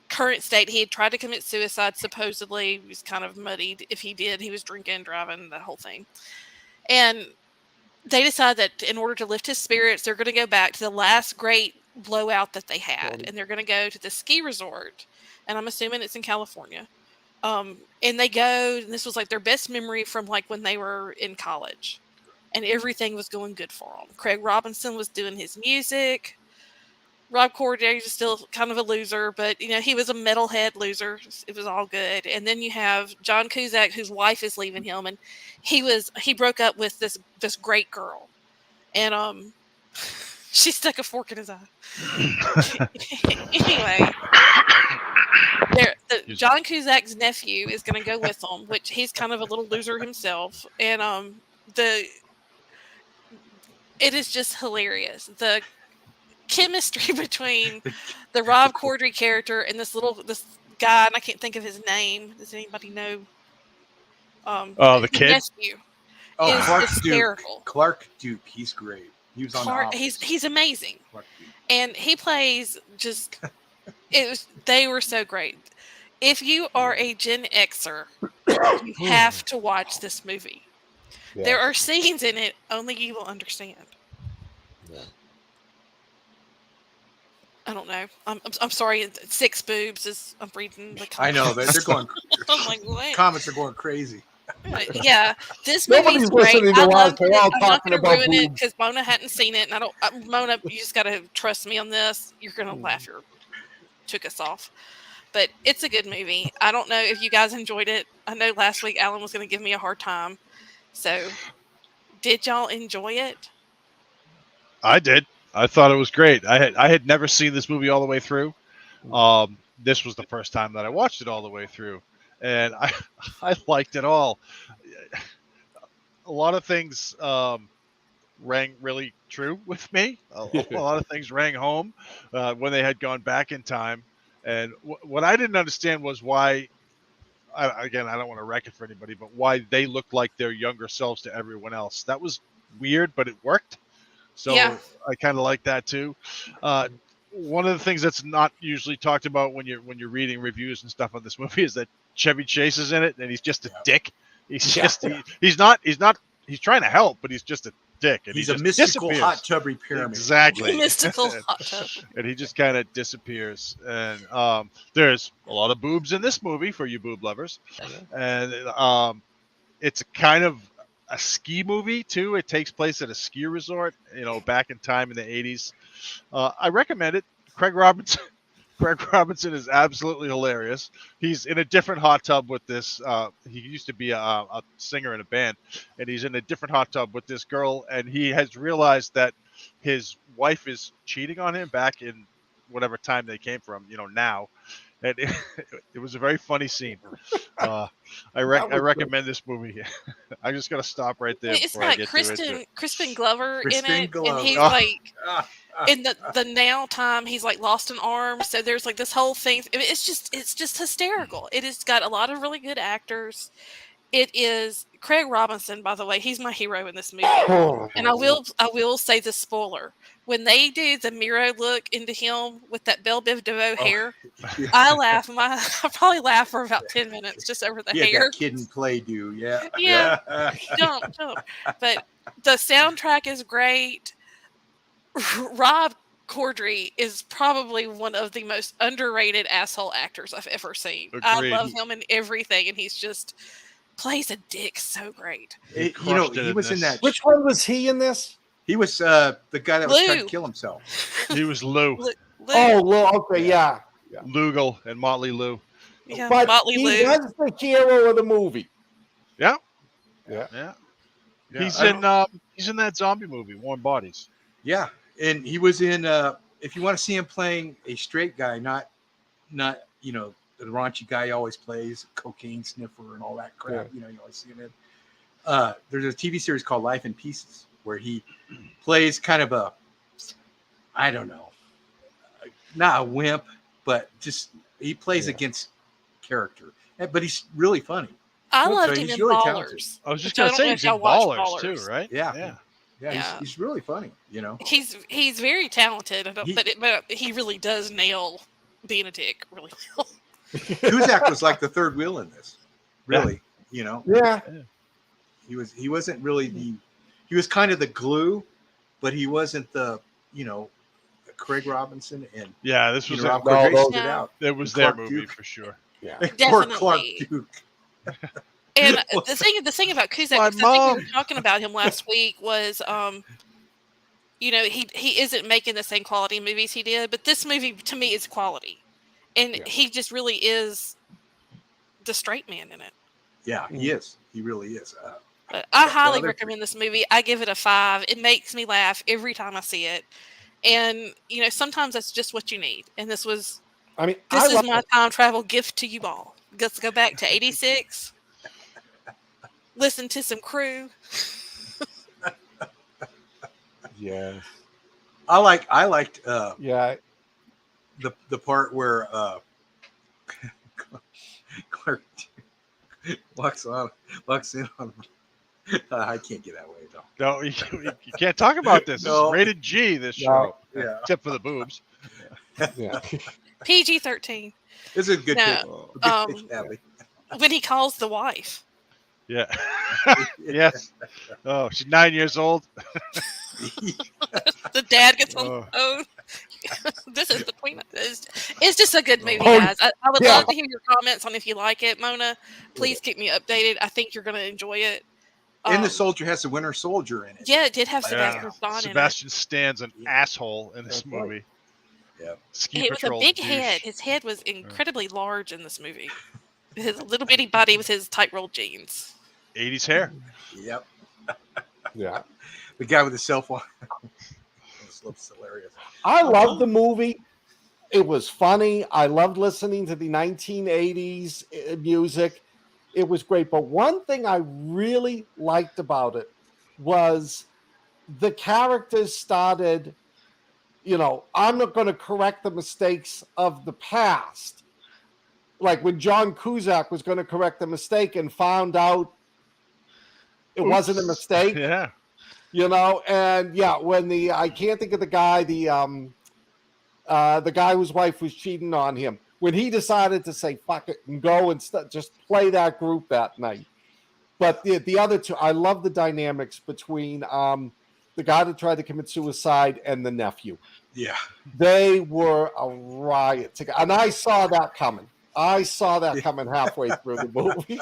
current state, he had tried to commit suicide, supposedly. He was kind of muddied. If he did, he was drinking, driving, that whole thing. And they decide that in order to lift his spirits, they're going to go back to the last great blowout that they had. And they're going to go to the ski resort. And I'm assuming it's in California. And they go, and this was like their best memory from like when they were in college. And everything was going good for them. Craig Robinson was doing his music. Rob Corddry is still kind of a loser, but you know, he was a metalhead loser. It was all good. And then you have John Cusack, whose wife is leaving him, and he broke up with this great girl. And she stuck a fork in his eye. Anyway, John Cusack's nephew is going to go with them, which he's kind of a little loser himself. And it is just hilarious. The chemistry between the Rob Corddry character and this guy, and I can't think of his name. Does anybody know? The kid. Nephew Oh, is Clark hysterical. Duke. Clark Duke. He's great. He was on the Office. He's amazing, Clark Duke. and he plays just. They were so great. If you are a Gen Xer you have to watch this movie. Yeah. There are scenes in it only you will understand. Yeah. I don't know. I'm sorry. 6 boobs is. I'm reading the comments. I know they're going. I'm like, what? Comments are going crazy. Yeah, this movie's Nobody's great. listening I to us. loved They're it. all I'm not talking going to about ruin it boobs. because Mona hadn't seen it, and I don't. Mona, you just got to trust me on this. You're going to laugh your took us off. But it's a good movie. I don't know if you guys enjoyed it. I know last week Alan was going to give me a hard time. So, did y'all enjoy it? I did. I thought it was great. I had never seen this movie all the way through. This was the first time that I watched it all the way through, and I liked it all. A lot of things rang really true with me. A lot of things rang home when they had gone back in time. And what I didn't understand was why, again, I don't want to wreck it for anybody, but why they looked like their younger selves to everyone else. That was weird, but it worked. So Yeah. I kind of like that too. One of the things that's not usually talked about when you're reading reviews and stuff on this movie is that Chevy Chase is in it, and he's just a dick. He's he's trying to help, but he's just a dick. And He's he a just mystical disappears. hot tubby pyramid. Exactly. Mystical hot tub. And he just kind of disappears. And there's a lot of boobs in this movie for you boob lovers. And it's a kind of a ski movie too. It takes place at a ski resort, back in time in the 80s. I recommend it. Craig Robinson is absolutely hilarious. He's in a different hot tub with this. He used to be a singer in a band, and he's in a different hot tub with this girl, and he has realized that his wife is cheating on him back in whatever time they came from, now. And it was a very funny scene. I recommend this movie. I'm just going to stop right there. It's before I got get too into it. Crispin Glover in Crispin it, Glover. and he's like, in the now time, he's like lost an arm. So there's like this whole thing. I mean, it's just hysterical. It has got a lot of really good actors. It is Craig Robinson, by the way. He's my hero in this movie. And I will say the spoiler. When they do the Miro look into him with that Belle Biv DeVoe hair, Yeah. I laugh. I probably laugh for about 10 minutes just over the hair. That kid and play do, yeah. Yeah. Jump. But the soundtrack is great. Rob Corddry is probably one of the most underrated asshole actors I've ever seen. Agreed. I love him in everything, and he's just plays a dick so great. He crushed it in was in this. that. Which one was he in this? He was the guy that was trying Lou. to kill himself. He was Lou. Oh, well, okay, yeah. Lugal and Motley Lou. Yeah, But Motley he Lou. was the hero of the movie. Yeah. Yeah. He's I in that zombie movie, Warm Bodies. Yeah, and he was in. If you want to see him playing a straight guy, not the raunchy guy he always plays, cocaine sniffer and all that crap. You always see him in. There's a TV series called Life in Pieces where he plays kind of a, I don't know, not a wimp, but just he plays against character. But he's really funny. I loved him he's in really Ballers. talented. I was just Which I going to don't say know he's if in y'all watch Ballers too, Ballers. right? Yeah. Yeah. He's really funny. He's very talented, but he really does nail being a dick really well. Cusack was like the third wheel in this. Really, Yeah. He wasn't really he was kind of the glue, but he wasn't the Craig Robinson and This was Rob no, Corddry those- stood out. it was and their Clark movie Duke. for sure. Yeah. Poor Clark Definitely. Duke. And the thing about Cusack, My because I think mom. we were talking about him last week, was he isn't making the same quality movies he did, but this movie to me is quality, and he just really is the straight man in it. Yeah, he is. He really is. But I highly other- recommend this movie. I give it a 5. It makes me laugh every time I see it, and sometimes that's just what you need. And this is my time travel gift to you all. Let's go back to '86. Listen to some Crew. Yeah. I liked Yeah. the part where Clark walks in on. I can't get that way though. No, you can't talk about this. No. It's rated G, this show. Yeah. Except for the boobs. Yeah. PG-13. This is a good No, pick. A good pick, Natalie. when he calls the wife. Yeah. Yes. Oh, she's 9 years old. The dad gets on the phone. This is between us. It's just a good movie, guys. I would love to hear your comments on if you like it. Mona, please keep me updated. I think you're going to enjoy it. And the soldier has the Winter Soldier in it. Yeah, it did have Sebastian Stan in it. Sebastian Stan's an asshole in this movie. Yeah. He was a big head. His head was incredibly large in this movie. His little bitty body with his tight rolled jeans. 80s hair. Yep. Yeah. The guy with the cell phone. Looks hilarious. I love the movie. It was funny. I loved listening to the 1980s music. It was great. But one thing I really liked about it was the characters started, I'm not going to correct the mistakes of the past. Like when John Cusack was going to correct the mistake and found out it wasn't a mistake. Yeah. And when I can't think of the guy, the guy whose wife was cheating on him, when he decided to say fuck it and go and just play that group that night. But the other two, I love the dynamics between the guy that tried to commit suicide and the nephew. Yeah. They were a riot together. And I saw that coming. Halfway through the movie.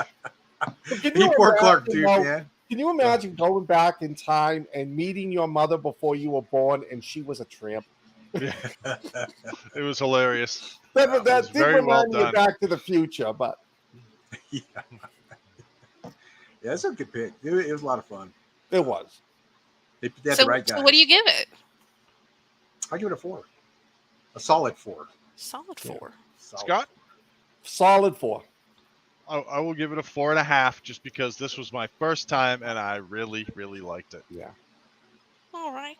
Poor Clark, dude, man. Can you imagine going back in time and meeting your mother before you were born and she was a tramp? It was hilarious. That was did very well remind me of done. Back to the Future, but Yeah, that's a good pick. It was a lot of fun. it was. They had the right guy. So what do you give it? I give it a 4. A solid 4. Solid 4. Scott? Solid 4. I will give it a 4.5 just because this was my first time and I really, really liked it. Yeah. All right.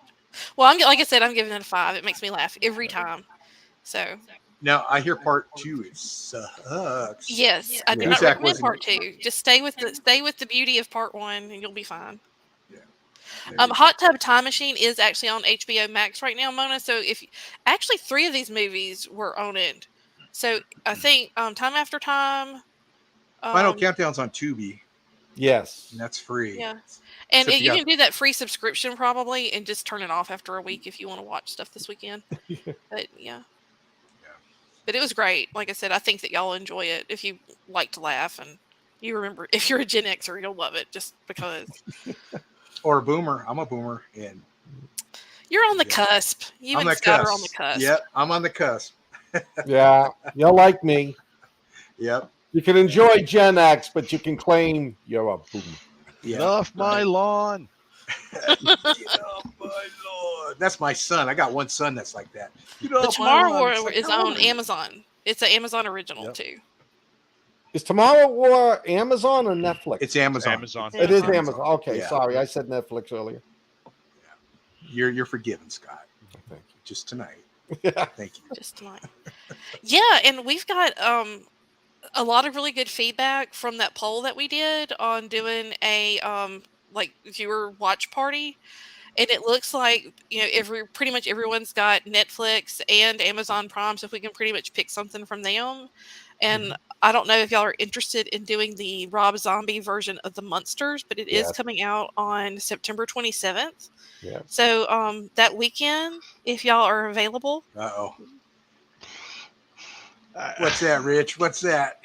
Well, like I said, I'm giving it a 5. It makes me laugh every time. So. Now I hear part 2. It sucks. Yes, I do not recommend part 2. Just stay with the beauty of part 1, and you'll be fine. Yeah. Hot Tub Time Machine is actually on HBO Max right now, Mona. So actually 3 of these movies were on it. So I think Time After Time. Final Countdown's on Tubi. Yes. And that's free. Yeah. And So you can do that free subscription probably and just turn it off after a week if you want to watch stuff this weekend. But yeah. But it was great. Like I said, I think that y'all enjoy it if you like to laugh and you remember. If you're a Gen Xer, you'll love it just because. Or a boomer. I'm a boomer. And you're on the cusp. You and Scott are on the cusp. Yep, I'm on the cusp. Yeah, you're like me. Yep. You can enjoy Gen X, but you can claim you're a boomer. Yeah, Get off my lawn. Get off my lawn. That's my son. I got one son that's like that. The Tomorrow War is on Amazon. It's an Amazon original too. Is Tomorrow War Amazon or Netflix? It's Amazon. It is Amazon. Okay, sorry, I said Netflix earlier. Yeah. You're forgiven, Scott. Thank you. Just tonight. Yeah. Thank you. Just tonight. Yeah, and we've got a lot of really good feedback from that poll that we did on doing a viewer watch party. And it looks like, pretty much everyone's got Netflix and Amazon Prime, so if we can pretty much pick something from them. And I don't know if y'all are interested in doing the Rob Zombie version of The Munsters, but it is coming out on September 27th. Yeah. So that weekend, if y'all are available. Uh-oh. What's that, Rich? What's that?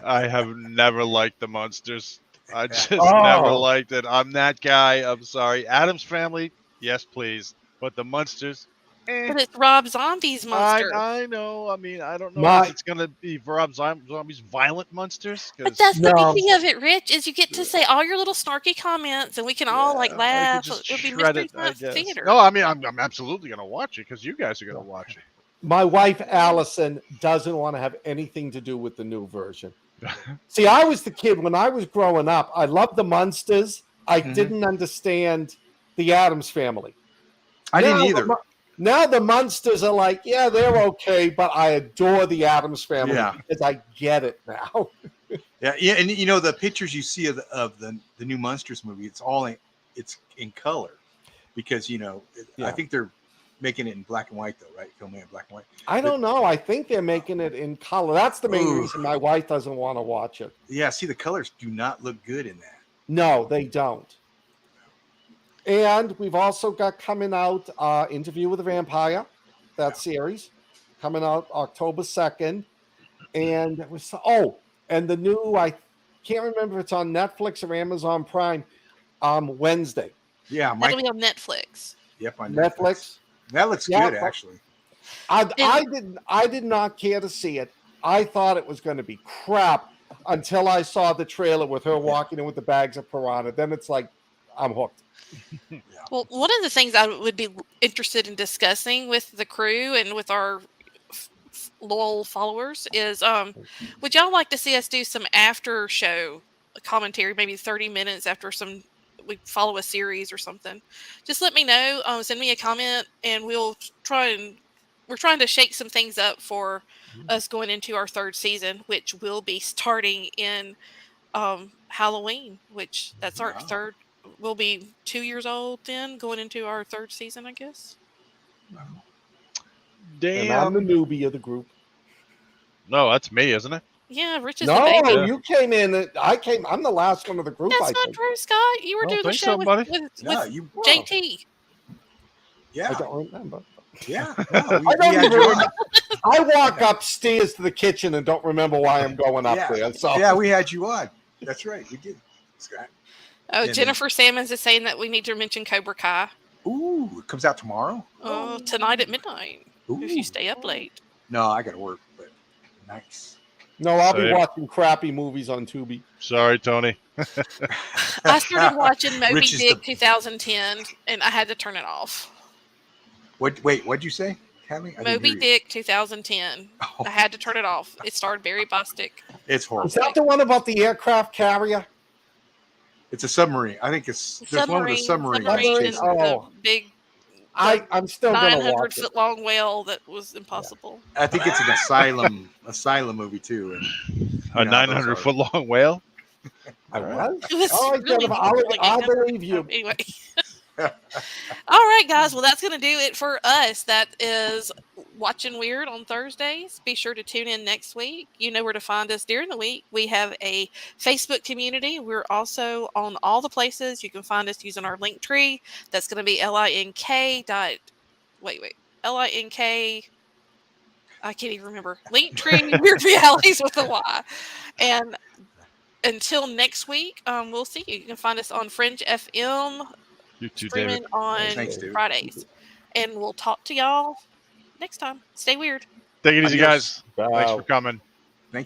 I have never liked The Munsters. I just never liked it. I'm that guy. I'm sorry. Addams Family, yes, please. But The Munsters, But it's Rob Zombie's monster. I know. I mean, I don't know if it's going to be Rob Zombie's violent monsters. But that's the beauty of it, Rich, is you get to say all your little snarky comments, and we can all laugh. It'll be Mystery Science Theater. No, I mean, I'm absolutely going to watch it because you guys are going to watch it. My wife, Allison, doesn't want to have anything to do with the new version. See, I was the kid when I was growing up. I loved the Munsters. I didn't understand the Addams Family. I didn't either. Now the Munsters are like, yeah, they're okay, but I adore the Addams Family because I get it now. Yeah, and the pictures you see of the new Munsters movie, it's in color because I think they're making it in black and white though, right? Filming it in black and white. I don't know. I think they're making it in color. That's the main Ooh. reason my wife doesn't want to watch it. Yeah, see, the colors do not look good in that. No, they don't. And we've also got coming out Interview with a Vampire, that series, coming out October 2nd. And it was and the new, I can't remember if it's on Netflix or Amazon Prime, Wednesday. Yeah, That'll be on Netflix. Yep, on Netflix. That looks good, actually. I did not care to see it. I thought it was going to be crap until I saw the trailer with her walking in with the bags of piranha. Then it's like, I'm hooked. Well, one of the things I would be interested in discussing with the crew and with our loyal followers is, would y'all like to see us do some after show commentary, maybe 30 minutes after we follow a series or something? Just let me know. Send me a comment, and we're trying to shake some things up for us going into our third season, which will be starting in Halloween, which that's our third. We'll be 2 years old then, going into our third season, I guess. Wow. And I'm the newbie of the group. No, that's me, isn't it? Yeah, Rich is the baby. No, you came in. I'm the last one of the group. That's not true, Scott. You were doing the show with JT. Yeah. I don't remember. Yeah. I walk upstairs to the kitchen and don't remember why I'm going up there. So. Yeah, we had you on. That's right. We did, Scott. Oh, Jennifer Sammons is saying that we need to mention Cobra Kai. Ooh, it comes out tomorrow? Tonight at midnight. Ooh. If you stay up late. No, I got to work, but nice. No, I'll be watching crappy movies on Tubi. Sorry, Tony. I started watching Moby Dick 2010, and I had to turn it off. Wait, what'd you say, Kathy? Moby Dick 2010. I had to turn it off. It starred Barry Bostwick. It's horrible. Is that the one about the aircraft carrier? It's a submarine. I think there's one with a submarine. Big. I'm still going to watch 900-foot long whale that was impossible. Yeah. I think it's an asylum movie too. And a 900-foot long whale. I was. Really I believe you. Anyway. All right, guys. Well, that's going to do it for us. That is Watching Wyrd on Thursdays. Be sure to tune in next week. You know where to find us during the week. We have a Facebook community. We're also on all the places. You can find us using our link tree. That's going to be LINK. LINK. I can't even remember. Linktree Weird Realities with a Y. And until next week, we'll see you. You can find us on Fringe FM. You too, streaming David. on Fridays. And we'll talk to y'all next time. Stay weird. Take it easy, guys. Bye. Thanks for coming.